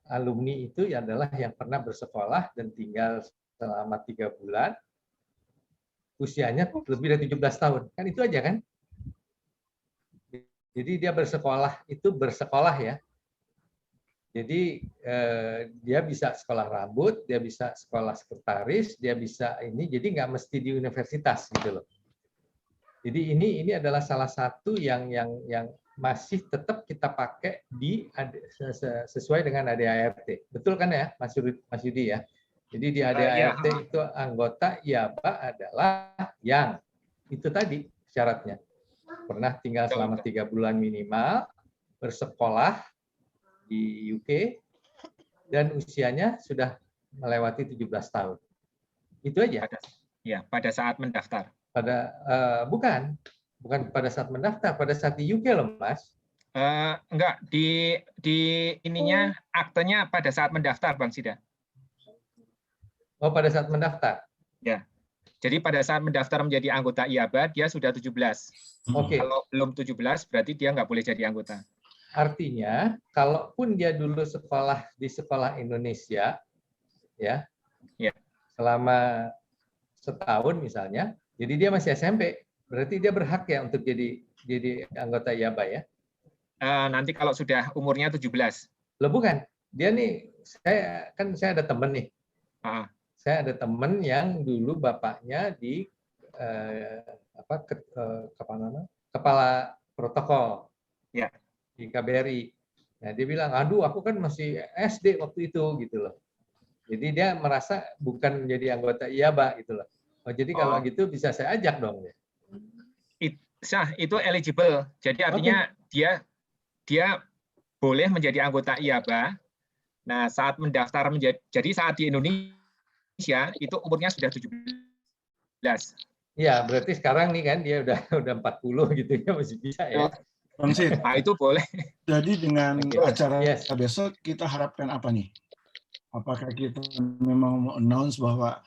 alumni itu adalah yang pernah bersekolah dan tinggal selama 3 bulan, usianya lebih dari 17 tahun. Kan itu aja kan? Jadi dia bersekolah ya. Jadi dia bisa sekolah rambut, dia bisa sekolah sekretaris, dia bisa ini. Jadi nggak mesti di universitas gitu loh. Jadi ini adalah salah satu yang masih tetap kita pakai sesuai dengan ADART. Betul kan ya, Mas Yudi ya? Jadi di ADART itu anggota IABA adalah yang itu tadi syaratnya. Pernah tinggal selama 3 bulan minimal, bersekolah di UK, dan usianya sudah melewati 17 tahun. Itu aja. Ya, pada saat mendaftar. Bukan pada saat mendaftar, pada saat di UK loh, Mas. Enggak, di ininya aktenya pada saat mendaftar, Bang Sida. Oh, pada saat mendaftar. Ya. Jadi pada saat mendaftar menjadi anggota IABA, dia sudah 17. Oke. Kalau belum 17, berarti dia nggak boleh jadi anggota. Artinya, kalaupun dia dulu sekolah di sekolah Indonesia, ya, selama setahun misalnya, jadi dia masih SMP, berarti dia berhak ya untuk jadi anggota IABA ya? Nanti kalau sudah umurnya 17. Loh bukan, dia nih, saya ada temen nih. Saya ada temen yang dulu bapaknya di kepala protokol di KBRI. Nah, dia bilang, aduh aku kan masih SD waktu itu gitu loh. Jadi dia merasa bukan menjadi anggota IABA gitu loh. Oh, jadi kalau gitu bisa saya ajak dong ya. Itu eligible. Jadi artinya dia boleh menjadi anggota IABA. Nah, saat mendaftar jadi saat di Indonesia itu umurnya sudah 17. Iya, berarti sekarang nih kan dia udah 40 gitu ya, masih bisa ya. Bang Sid, itu boleh. Jadi dengan acara besok kita harapkan apa nih? Apakah kita memang mau announce bahwa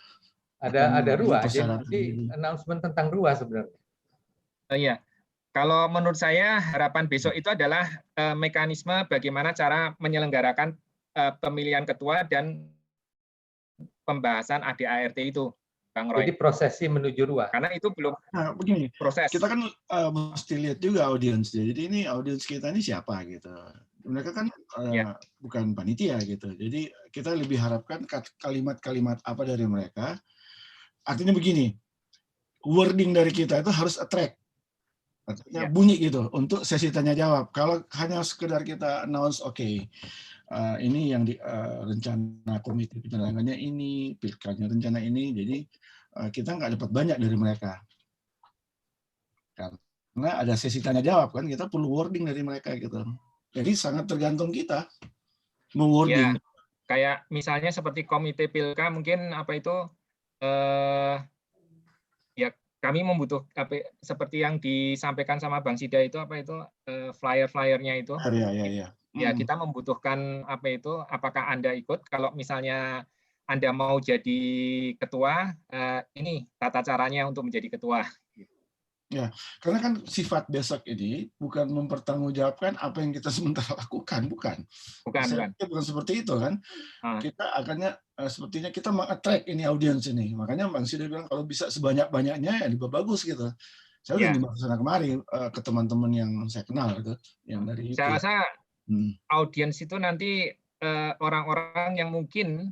ada RUA, jadi announcement tentang RUA sebenarnya. Iya. Kalau menurut saya harapan besok itu adalah mekanisme bagaimana cara menyelenggarakan pemilihan ketua dan pembahasan ADART itu, Bang Roy. Jadi prosesi menuju RUA. Karena itu belum begini, proses. Kita kan mesti lihat juga audiensnya. Jadi ini audiens kita ini siapa gitu. Mereka kan bukan panitia gitu. Jadi kita lebih harapkan kalimat-kalimat apa dari mereka. Artinya begini, wording dari kita itu harus attract. Artinya bunyi gitu untuk sesi tanya jawab. Kalau hanya sekedar kita announce, ini yang rencana komite penyelenggaranya ini, pilkadanya rencana ini, jadi kita nggak dapat banyak dari mereka. Karena ada sesi tanya jawab kan, kita perlu wording dari mereka gitu. Jadi sangat tergantung kita mewording. Kayak misalnya seperti komite pilka mungkin apa itu kami membutuhkan seperti yang disampaikan sama Bang Sida itu flyer-flyernya itu. Ya, kita membutuhkan apakah Anda ikut kalau misalnya Anda mau jadi ketua, ini tata caranya untuk menjadi ketua. Ya, karena kan sifat besok ini bukan mempertanggungjawabkan apa yang kita sementara lakukan, bukan. Bukan seperti itu kan. Kita akannya sepertinya kita meng-attract ini audiens ini. Makanya Bang Sida bilang kalau bisa sebanyak-banyaknya ya lebih bagus gitu. Saya udah nyimak sana kemari ke teman-teman yang saya kenal gitu, yang dari Saya rasa audiens itu nanti orang-orang yang mungkin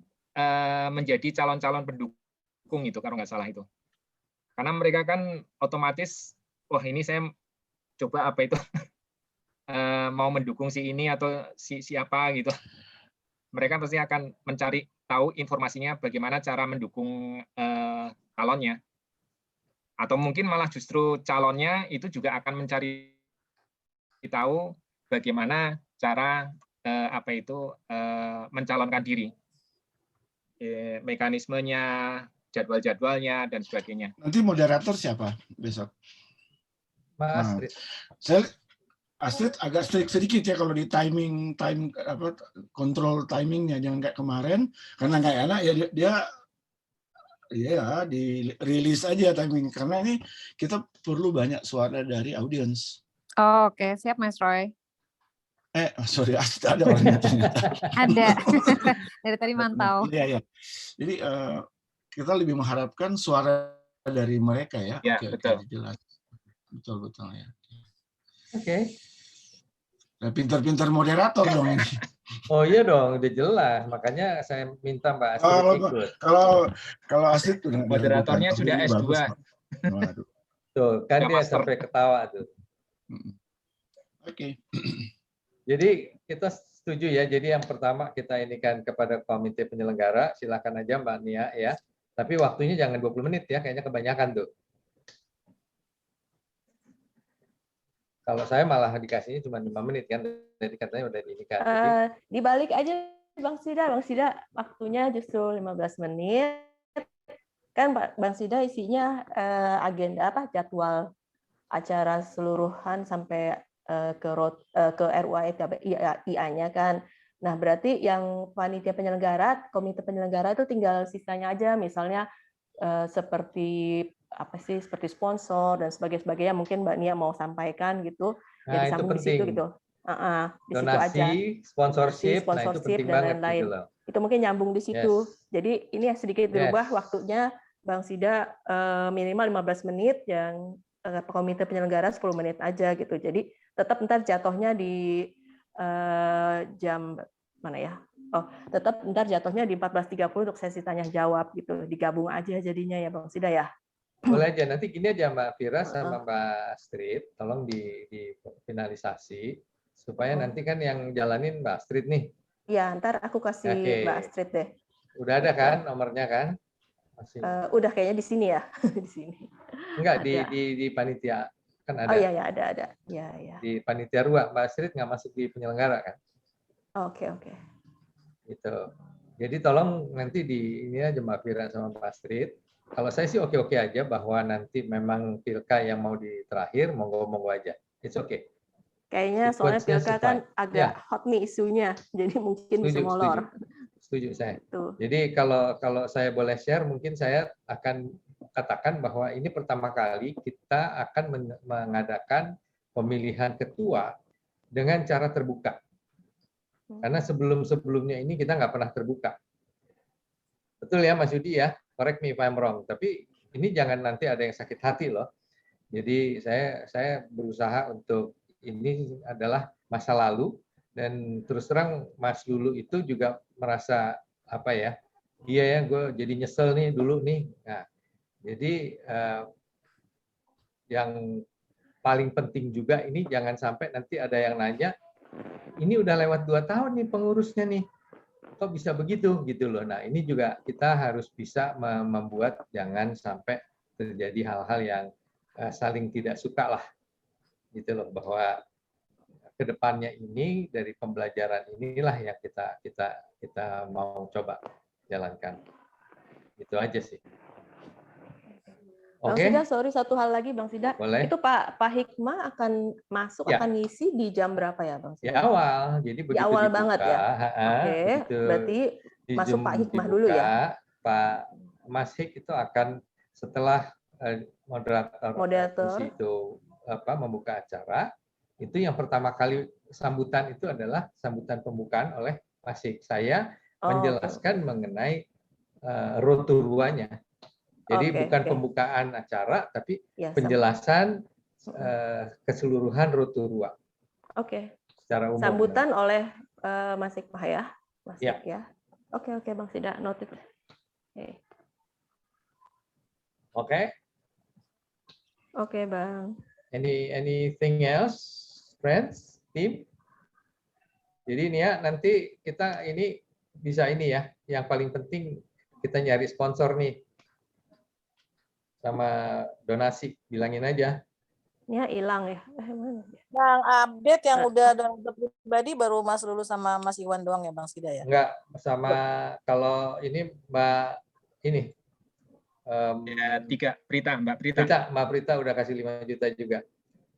menjadi calon-calon pendukung itu kalau nggak salah itu. Karena mereka kan otomatis, wah ini saya coba mau mendukung si ini atau si siapa gitu. Mereka pasti akan mencari tahu informasinya bagaimana cara mendukung calonnya. Atau mungkin malah justru calonnya itu juga akan mencari tahu bagaimana cara mencalonkan diri. Mekanismenya, jadwal-jadwalnya dan sebagainya. Nanti moderator siapa besok? Mas Astrid agak strict sedikit ya kalau di kontrol timingnya, jangan kayak kemarin karena nggak enak ya dia dirilis aja timing karena ini kita perlu banyak suara dari audiens. Oh, oke, siap Mas Roy. Sorry, ada orangnya ternyata. Ada. Dari tadi mantau. Iya. Jadi kita lebih mengharapkan suara dari mereka ya. Ya, betul. Jelas. Betul ya. Oke. Nah, pintar-pintar moderator dong ini. Oh iya dong, udah jelas. Makanya saya minta Mbak Astrid ikut. Kalau Astrid udah moderatornya sudah S2. Waduh. Tuh, kan dia sampai ketawa tuh. Oke. Jadi kita setuju ya. Jadi yang pertama kita ini kan kepada komite penyelenggara, silakan aja Mbak Nia ya. Tapi waktunya jangan 20 menit ya, kayaknya kebanyakan tuh. Kalau saya malah dikasihnya cuma 5 menit kan, jadi katanya udah diinikan. Dibalik aja Bang Sida waktunya justru 15 menit. Kan Bang Sida isinya agenda jadwal acara seluruhan sampai ke RUAIA-nya kan. Nah, berarti yang panitia penyelenggara, komite penyelenggara itu tinggal sisanya aja, misalnya seperti seperti sponsor dan sebagainya mungkin Mbak Nia mau sampaikan gitu. Nah, ya disambung di situ gitu. Di situ aja. Sponsorship, nah, itu penting dan lain-lain. Gitu itu mungkin nyambung di situ. Jadi ini sedikit dirubah waktunya Bang Sida minimal 15 menit, yang komite penyelenggara 10 menit aja gitu. Jadi tetap ntar jatuhnya di jam mana ya? Tetap ntar jatuhnya di 14.30 untuk sesi tanya jawab gitu. Digabung aja jadinya ya Bang Sida ya. Boleh aja. Nanti gini aja Mbak Fira sama Mbak Astrid, tolong di finalisasi supaya nanti kan yang jalanin Mbak Astrid nih. Iya, ntar aku kasih Mbak Astrid deh. Udah ada kan nomornya kan? Masih. Udah kayaknya di sini ya, di sini. Enggak di panitia kan ada. Oh iya ada. Ya. Di panitia RUA, Mbak Astrid nggak masuk di penyelenggara kan? Oke. Gitu. Jadi tolong nanti di ini aja Mbak Fira sama Mbak Astrid. Kalau saya sih oke-oke aja bahwa nanti memang Pilka yang mau di terakhir, monggo aja. It's okay. Kayaknya soalnya Pilka kan agak hot nih isunya, jadi mungkin bisa molor. Setuju saya. Jadi kalau saya boleh share, mungkin saya akan katakan bahwa ini pertama kali kita akan mengadakan pemilihan ketua dengan cara terbuka. Karena sebelumnya ini kita nggak pernah terbuka. Betul ya Mas Yudi ya? Correct me if I'm wrong. Tapi ini jangan nanti ada yang sakit hati loh. Jadi saya berusaha untuk ini adalah masa lalu, dan terus terang Mas Lulu itu juga merasa iya ya gue jadi nyesel nih dulu nih. Nah, jadi yang paling penting juga ini jangan sampai nanti ada yang nanya, ini udah lewat 2 tahun nih pengurusnya nih, kok bisa begitu gitu loh. Nah ini juga kita harus bisa membuat jangan sampai terjadi hal-hal yang saling tidak suka lah gitu loh, bahwa kedepannya ini dari pembelajaran inilah yang kita mau coba jalankan. Itu aja sih. Bang Oke, Sida, sorry satu hal lagi Bang Sida. boleh. Itu Pak Hikmah akan masuk, Ya. akan ngisi di jam berapa ya Bang Di Sida? awal, jadi Di begitu awal dibuka, banget ya? Oke, begitu berarti di masuk Zoom Pak Hikmah dulu ya? dibuka, Pak Mas Hik itu akan setelah moderator Moderator. fungsi itu membuka acara, itu yang pertama kali sambutan itu adalah sambutan pembukaan oleh Mas Hik. Saya menjelaskan mengenai roturuanya. Jadi bukan pembukaan acara, tapi Ya, penjelasan keseluruhan roturua. Oke. Secara umum. Sambutan oleh Mas Hikmah ya, Mas Ya. Hik ya. Oke Bang Sida, noted. Oke. Oke Bang. Anything else, friends, team? Jadi ini ya, nanti kita ini bisa ini ya, yang paling penting kita nyari sponsor nih. Sama donasi, bilangin aja. Ya hilang ya. Yang update yang udah download pribadi baru Mas Lulu sama Mas Iwan doang ya Bang Sida ya? Enggak, sama kalau ini Mbak ini. Mbak Prita. Mbak Prita udah kasih 5 juta juga.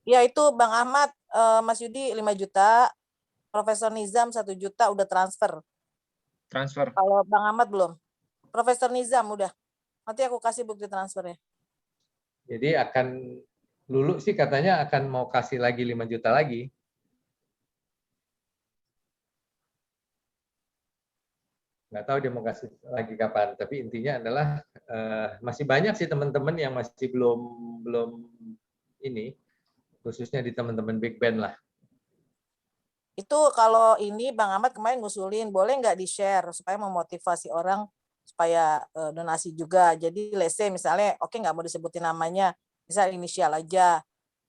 Ya itu Bang Ahmad, Mas Yudi 5 juta, Profesor Nizam 1 juta udah transfer. Kalau Bang Ahmad belum. Profesor Nizam udah. Nanti aku kasih bukti transfernya. Jadi Lulu sih katanya akan mau kasih lagi 5 juta lagi. Nggak tahu dia mau kasih lagi kapan. Tapi intinya adalah masih banyak sih teman-teman yang masih belum ini, khususnya di teman-teman Big Band lah. Itu kalau ini Bang Ahmad kemarin ngusulin, boleh nggak di-share supaya memotivasi orang supaya donasi juga. Jadi let's say misalnya, oke nggak mau disebutin namanya, misal inisial aja.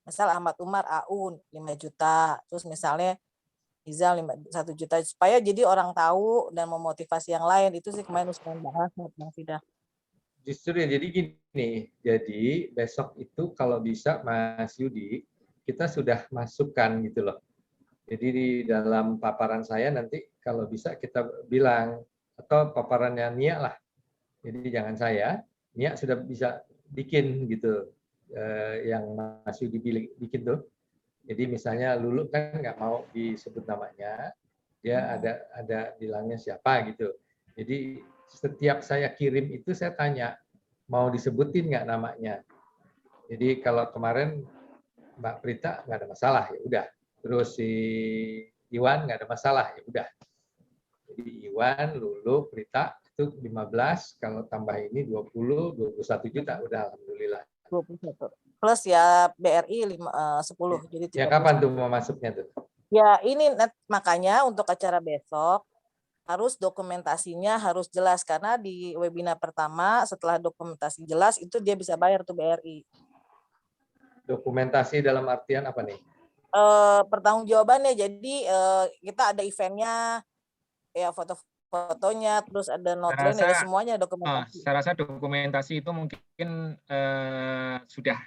Misal Ahmad Umar AU 5 juta, terus misalnya Izal 1 juta, supaya jadi orang tahu dan memotivasi yang lain. Itu sih kemarin usulan bahas Bang Sida. Justru ya, jadi gini, jadi besok itu kalau bisa Mas Yudi, kita sudah masukkan gitu loh. Jadi di dalam paparan saya nanti kalau bisa kita bilang, atau paparannya Nia lah. Jadi jangan saya, Nia sudah bisa bikin gitu, yang Mas Yudi bikin tuh. Jadi misalnya Lulu kan nggak mau disebut namanya, dia ada bilangnya siapa gitu. Jadi setiap saya kirim itu saya tanya, mau disebutin nggak namanya. Jadi kalau kemarin Mbak Prita nggak ada masalah, ya udah. Terus si Iwan nggak ada masalah, ya udah. Jadi Iwan, Lulu, Prita itu 15, kalau tambah ini 20, 21 juta, udah alhamdulillah. 21. Plus ya BRI 10. Jadi ya kapan tuh mau masuknya tuh? Ya ini makanya untuk acara besok harus dokumentasinya harus jelas, karena di webinar pertama setelah dokumentasi jelas itu dia bisa bayar tuh BRI. Dokumentasi dalam artian apa nih? Pertanggungjawabannya, jadi kita ada eventnya, ya foto-fotonya, terus ada notulen, ada semuanya dokumentasi. Saya rasa dokumentasi itu mungkin sudah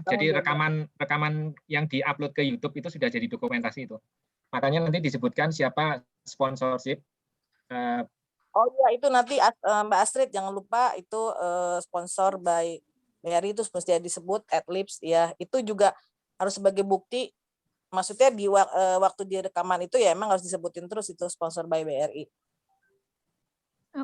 jadi rekaman yang diupload ke YouTube itu sudah jadi dokumentasi itu. Makanya nanti disebutkan siapa sponsorship. Oh iya, itu nanti Mbak Astrid jangan lupa itu sponsor by BRI itu mesti disebut Adlibs ya. Itu juga harus sebagai bukti. Maksudnya di waktu di rekaman itu ya emang harus disebutin terus itu sponsor by BRI.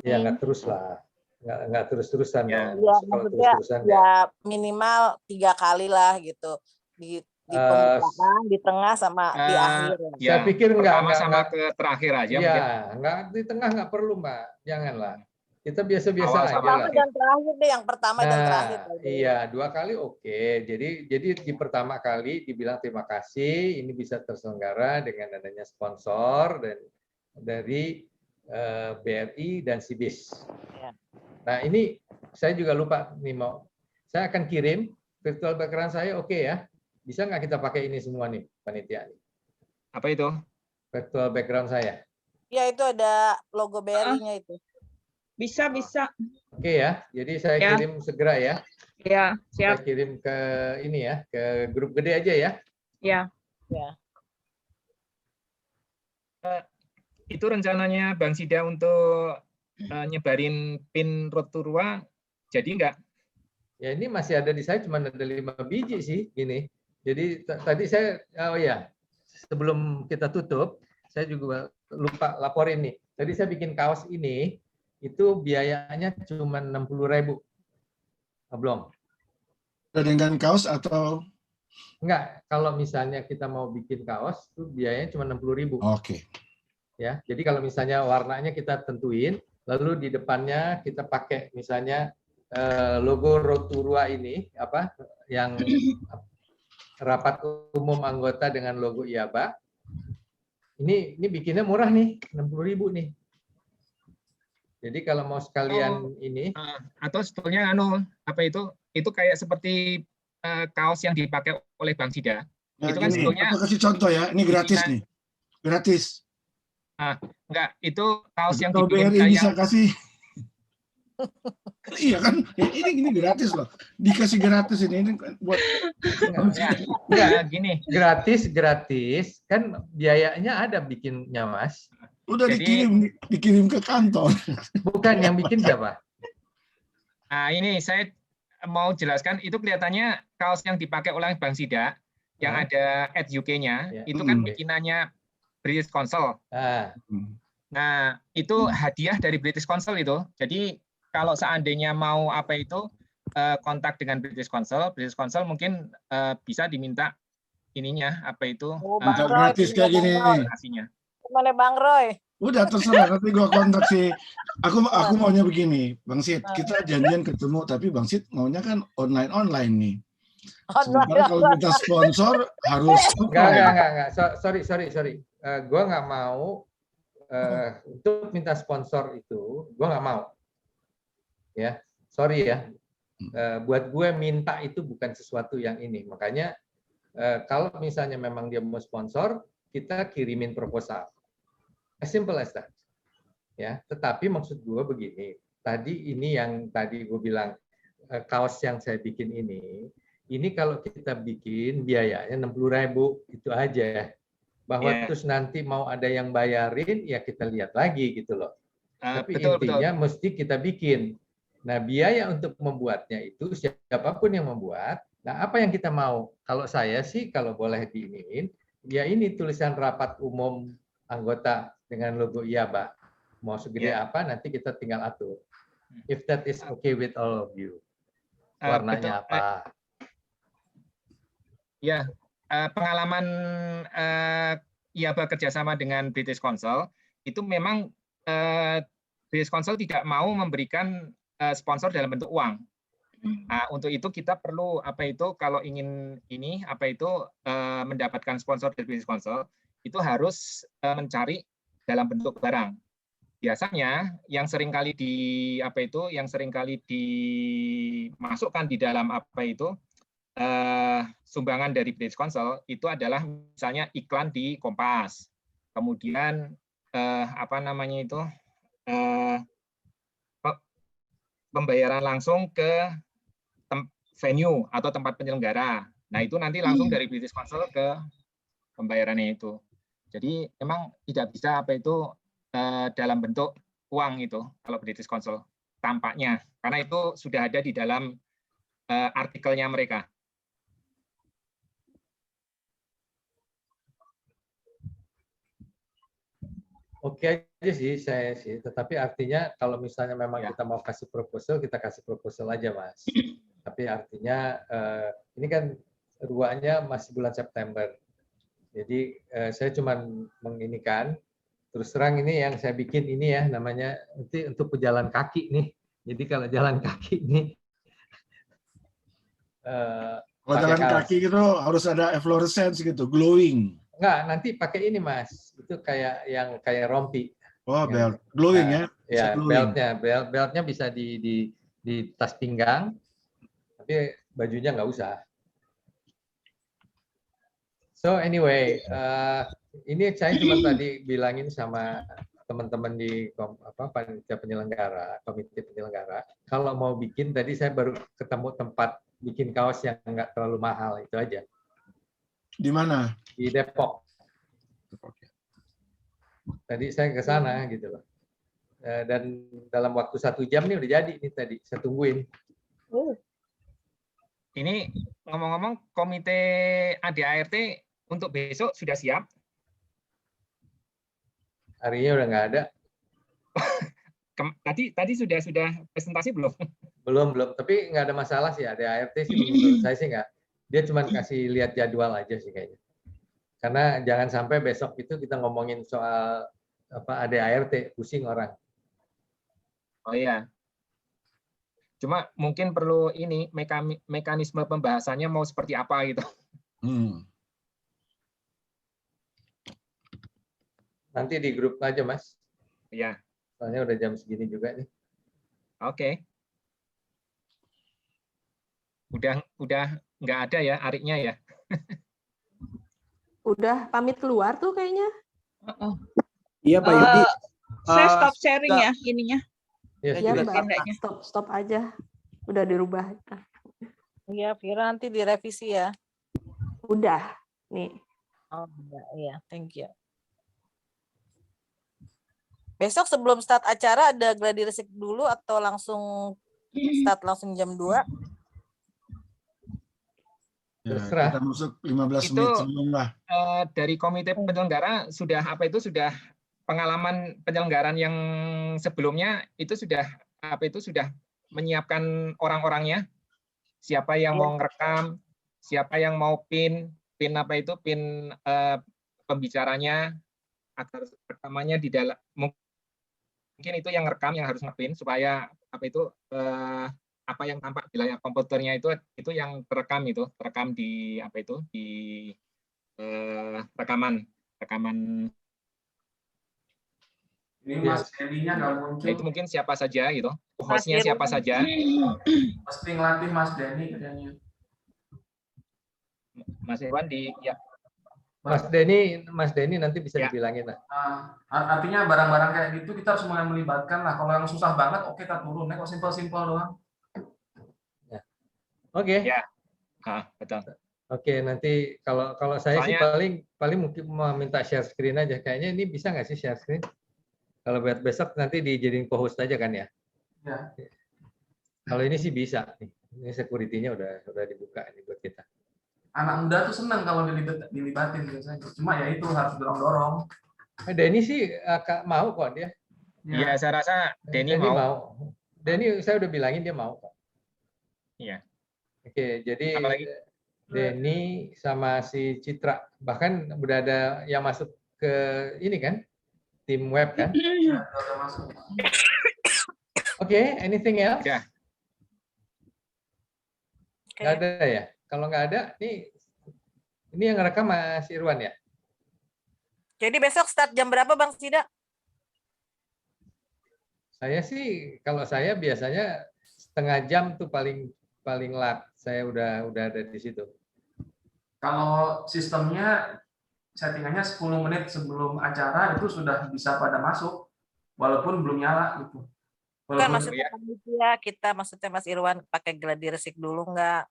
Ya nggak terus lah, nggak terus-terusan. Ya, maksudnya ya minimal 3 kali lah gitu di pembukaan, di tengah sama di akhir. Saya pikir pertama sama ke terakhir aja. Ya, nggak di tengah nggak perlu Mbak, janganlah. Kita biasa-biasa aja pertama lah. dan terakhir deh, yang pertama dan terakhir. Iya, 2 kali oke. Jadi di pertama kali dibilang terima kasih, ini bisa terselenggara dengan adanya sponsor dan dari BRI dan Sibis. Ya. Nah ini saya juga lupa nih saya akan kirim virtual background saya, oke ya? Bisa nggak kita pakai ini semua nih, panitia? Apa itu? Virtual background saya. Ya itu ada logo BRI-nya itu. Bisa. Oke ya, jadi saya kirim segera ya. Ya, siap. Saya kirim ke ini ya, ke grup gede aja ya. Ya. Itu rencananya Bang Sida untuk nyebarin pin Roturua, jadi enggak? Ya ini masih ada di saya cuma ada 5 biji sih gini. Jadi tadi saya sebelum kita tutup saya juga lupa laporin nih. Tadi saya bikin kaos ini itu biayanya cuma 60.000. Belum. Dengan kaos atau enggak? Kalau misalnya kita mau bikin kaos itu biayanya cuma 60.000. Oke. Ya, jadi kalau misalnya warnanya kita tentuin, lalu di depannya kita pakai misalnya logo Roturua ini apa yang rapat umum anggota dengan logo IABA. Ini bikinnya murah nih, 60.000 nih. Jadi kalau mau sekalian ini atau sebetulnya apa itu kayak seperti kaos yang dipakai oleh Bang Sida. Nah, itu kan sebetulnya aku kasih contoh ya, ini gratis nih. Gratis. Enggak, itu kaos yang Atau dibikin BRI bisa kayak kasih. Iya kan? Ya, ini gratis loh. Dikasih gratis ini buat enggak gini. Gratis kan biayanya ada bikinnya, Mas. Udah dikirim ke kantor. Bukan yang bikin siapa? Nah, ini saya mau jelaskan itu kelihatannya kaos yang dipakai oleh Bang Sida yang ada @UK-nya itu kan bikinannya British Council. Nah, itu hadiah dari British Council itu. Jadi kalau seandainya mau apa itu kontak dengan British Council mungkin bisa diminta ininya apa itu gratis kayak gini. Mana Bang Roy? Udah terserah, nanti gua kontak sih. Aku maunya begini, Bang Sid, kita janjian ketemu, tapi Bang Sid maunya kan online nih. Sementara kalau kita sponsor harus enggak. Sorry. Gua nggak mau untuk minta sponsor itu, gua nggak mau. Ya, sorry ya. Buat gue minta itu bukan sesuatu yang ini. Makanya kalau misalnya memang dia mau sponsor, kita kirimin proposal. As simple as that. Ya, tetapi maksud gue begini. Tadi ini yang tadi gue bilang kaos yang saya bikin ini kalau kita bikin biayanya 60.000 itu aja. Bahwa terus nanti mau ada yang bayarin, ya kita lihat lagi gitu loh. Tapi intinya mesti kita bikin. Nah, biaya untuk membuatnya itu siapapun yang membuat. Nah, apa yang kita mau? Kalau saya sih kalau boleh diinin, ya ini tulisan rapat umum anggota dengan logo IABA. Mau segede apa nanti kita tinggal atur. If that is okay with all of you. Warnanya apa? Ya, pengalaman IABA kerjasama dengan British Council itu memang British Council tidak mau memberikan sponsor dalam bentuk uang. Nah, untuk itu kita perlu kalau ingin mendapatkan sponsor dari British Council itu harus mencari dalam bentuk barang. Biasanya yang seringkali dimasukkan di dalam sumbangan dari British Council itu adalah misalnya iklan di Kompas. Kemudian pembayaran langsung ke venue atau tempat penyelenggara. Nah, itu nanti langsung dari British Council ke pembayarannya itu. Jadi memang tidak bisa dalam bentuk uang itu kalau British Council tampaknya, karena itu sudah ada di dalam artikelnya mereka. Oke aja sih saya sih, tetapi artinya kalau misalnya memang kita mau kasih proposal, kita kasih proposal aja, Mas. Tapi artinya ini kan ruangnya masih bulan September. Jadi saya cuma menginikan, terus terang ini yang saya bikin ini ya, namanya nanti untuk pejalan kaki nih. Jadi kalau jalan kaki ini kalau jalan kaki gitu harus ada fluorescence gitu, glowing. Enggak, nanti pakai ini, Mas. Itu kayak rompi. Oh, belt. Glowing ya? Ya, beltnya bisa di tas pinggang, tapi bajunya nggak usah. So anyway, ini saya cuma tadi bilangin sama teman-teman di panitia penyelenggara, komite penyelenggara, kalau mau bikin, tadi saya baru ketemu tempat bikin kaos yang nggak terlalu mahal, itu aja. Di mana? Di Depok. Tadi saya ke sana gitu loh. Dan dalam waktu 1 jam nih udah jadi nih tadi. Saya tungguin. Ini ngomong-ngomong, komite ADART untuk besok sudah siap? Harinya udah nggak ada. Tadi sudah presentasi belum? Belum. Tapi nggak ada masalah sih. ADART sih menurut saya sih nggak. Dia cuma kasih lihat jadwal aja sih kayaknya. Karena jangan sampai besok itu kita ngomongin soal ADART, pusing orang. Oh iya. Cuma mungkin perlu ini mekanisme pembahasannya mau seperti apa gitu. Nanti di grup aja, Mas. Iya. Soalnya udah jam segini juga nih. Oke. Udah nggak ada ya Ariknya ya? Udah pamit keluar tuh kayaknya. Iya Pak Yudi. Saya stop sharing ya ininya. Iya Mbak, stop aja. Udah dirubah. Iya, Vira nanti direvisi ya. Udah, nih. Oh iya, thank you. Besok sebelum start acara ada gladi resik dulu atau langsung start langsung jam 2? Ya, kita masuk 15 menit sebelum lah. Dari komite penyelenggara sudah pengalaman penyelenggaran yang sebelumnya itu sudah menyiapkan orang-orangnya, siapa yang mau ngerekam, siapa yang mau pin pembicaranya, agar rekamannya di dalam, mungkin itu yang rekam yang harus ngepin supaya apa yang tampak di layar komputernya itu yang terekam di rekaman. Ini Mas Denny-nya nggak muncul. Itu mungkin siapa saja gitu, hostnya siapa saja. Mesti ngelatih Mas Denny katanya. Mas Irwan ya. Mas Denny nanti bisa dibilangin lah. Artinya barang-barang kayak gitu kita harus mulai melibatkan lah. Kalau yang susah banget, oke kita turun. Kalau simpel-simpel doang. Oke. Ya. Betul. Oke, nanti kalau saya sih paling mungkin mau minta share screen aja. Kayaknya ini bisa nggak sih share screen? Kalau buat besok nanti dijadiin co-host aja kan ya? Ya. Kalau ini sih bisa. Ini security-nya udah dibuka ini buat kita. Anak muda tuh seneng kalau dilibatin biasanya. Cuma ya itu harus dorong-dorong. Denny sih mau kok dia. Iya, saya rasa Denny mau. Denny saya udah bilangin dia mau kok. Iya. Oke, jadi apalagi Denny sama si Citra, bahkan udah ada yang masuk ke ini kan, tim web kan? Ya, udah masuk. Oke, anything else? Ya. Nggak ada ya? Kalau nggak ada, ini yang ngerekam Mas Irwan ya? Jadi besok start jam berapa Bang Sida? Saya sih, kalau saya biasanya setengah jam tuh paling lat. Saya udah ada di situ. Kalau sistemnya settingannya 10 menit sebelum acara itu sudah bisa pada masuk, walaupun belum nyala gitu. Bukan maksudnya kita maksudnya Mas Irwan pakai gladi resik dulu nggak?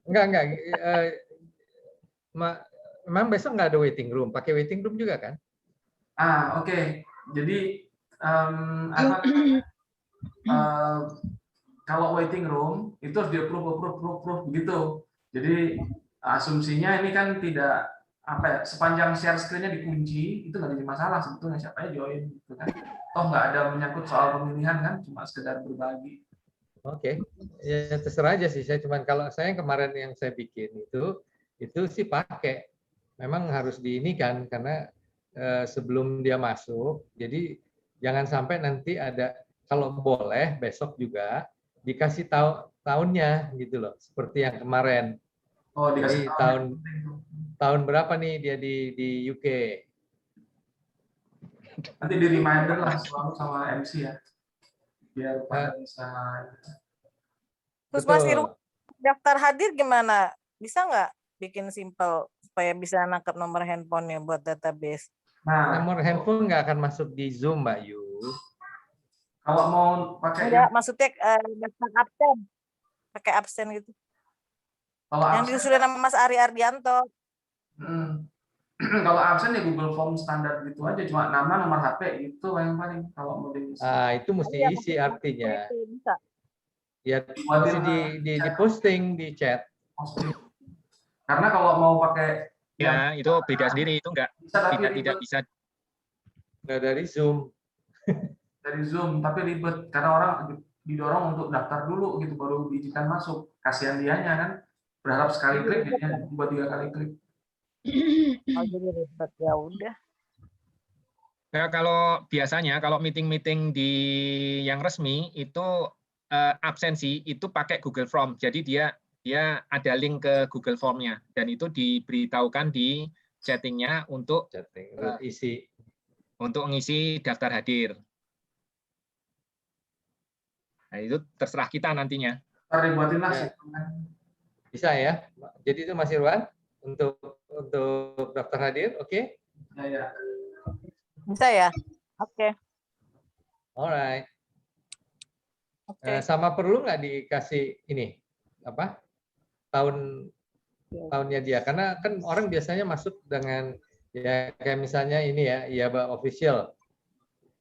Enggak. Memang besok nggak ada waiting room. Pakai waiting room juga kan? Oke. Jadi kalau waiting room itu harus di-approve begitu. Jadi asumsinya ini kan tidak sepanjang share screen-nya dikunci itu nggak jadi masalah sebetulnya, siapa aja join gitu kan. Toh nggak ada menyangkut soal pemilihan kan, cuma sekedar berbagi. Oke. Ya terserah aja sih. Saya cuman kalau saya kemarin yang saya bikin itu sih pakai. Memang harus diinikan karena sebelum dia masuk. Jadi jangan sampai nanti ada, kalau boleh besok juga dikasih tahunnya gitu loh, seperti yang kemarin. Oh, dikasih tahun berapa nih dia di UK? Nanti di reminder lah selalu sama MC ya. Biar pada bisa. Terus Mas Irwan daftar hadir gimana? Bisa nggak bikin simple supaya bisa nangkap nomor handphonenya buat database? Nah, nomor handphone nggak akan masuk di Zoom, Mbak Yu. Kalau mau pakai maksudnya daftar absen, pakai absen gitu. Kalau yang disusulin sama Mas Ari Ardianto. Kalau absen ya Google Form standar gitu aja, cuma nama, nomor HP itu yang paling kalau mau diisi. Itu mesti isi artinya. Ya mesti di posting di chat. Karena kalau mau pakai ya itu beda sendiri, itu tidak bisa nggak dari Zoom. Dari Zoom, tapi ribet karena orang didorong untuk daftar dulu gitu baru diizinkan masuk. Kasihan dianya kan, berharap sekali klik jadinya 2-3 kali klik. Oh, jadi ribet, ya udah. Nah, kalau biasanya kalau meeting-meeting di yang resmi itu absensi itu pakai Google Form. Jadi dia ada link ke Google Form-nya dan itu diberitahukan di chatting-nya untuk ngisi daftar hadir. Nah, itu terserah kita nantinya. Dibuatin lah. Bisa ya. Jadi itu Mas Irwan untuk daftar hadir, oke? Ya. Bisa ya? Oke. Alright. Sama perlu nggak dikasih ini apa tahunnya dia, karena kan orang biasanya masuk dengan ya kayak misalnya ini ya IABA official.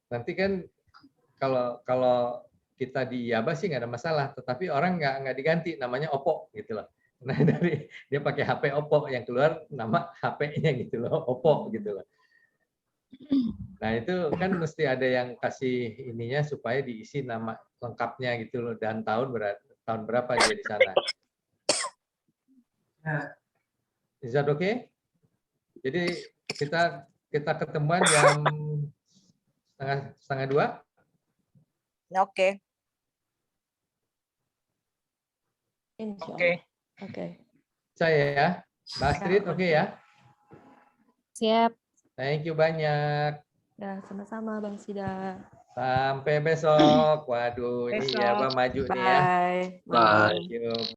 Nanti kan kalau kita di IABA sih nggak ada masalah, tetapi orang nggak diganti namanya Oppo gitu loh. Nah dari dia pakai HP Oppo yang keluar nama HP-nya gitu loh, Oppo gitu loh. Nah itu kan mesti ada yang kasih ininya supaya diisi nama lengkapnya gitu loh dan tahun berapa dia di sana. Is that okay? Jadi kita ketemuan jam setengah 2. Oke. Oke. Saya ya, Mbak Astrid, oke ya? Siap. Thank you banyak. Ya, sama-sama Bang Sida. Sampai besok. Waduh, ini ya Bang maju nih ya. Bye. Thank you.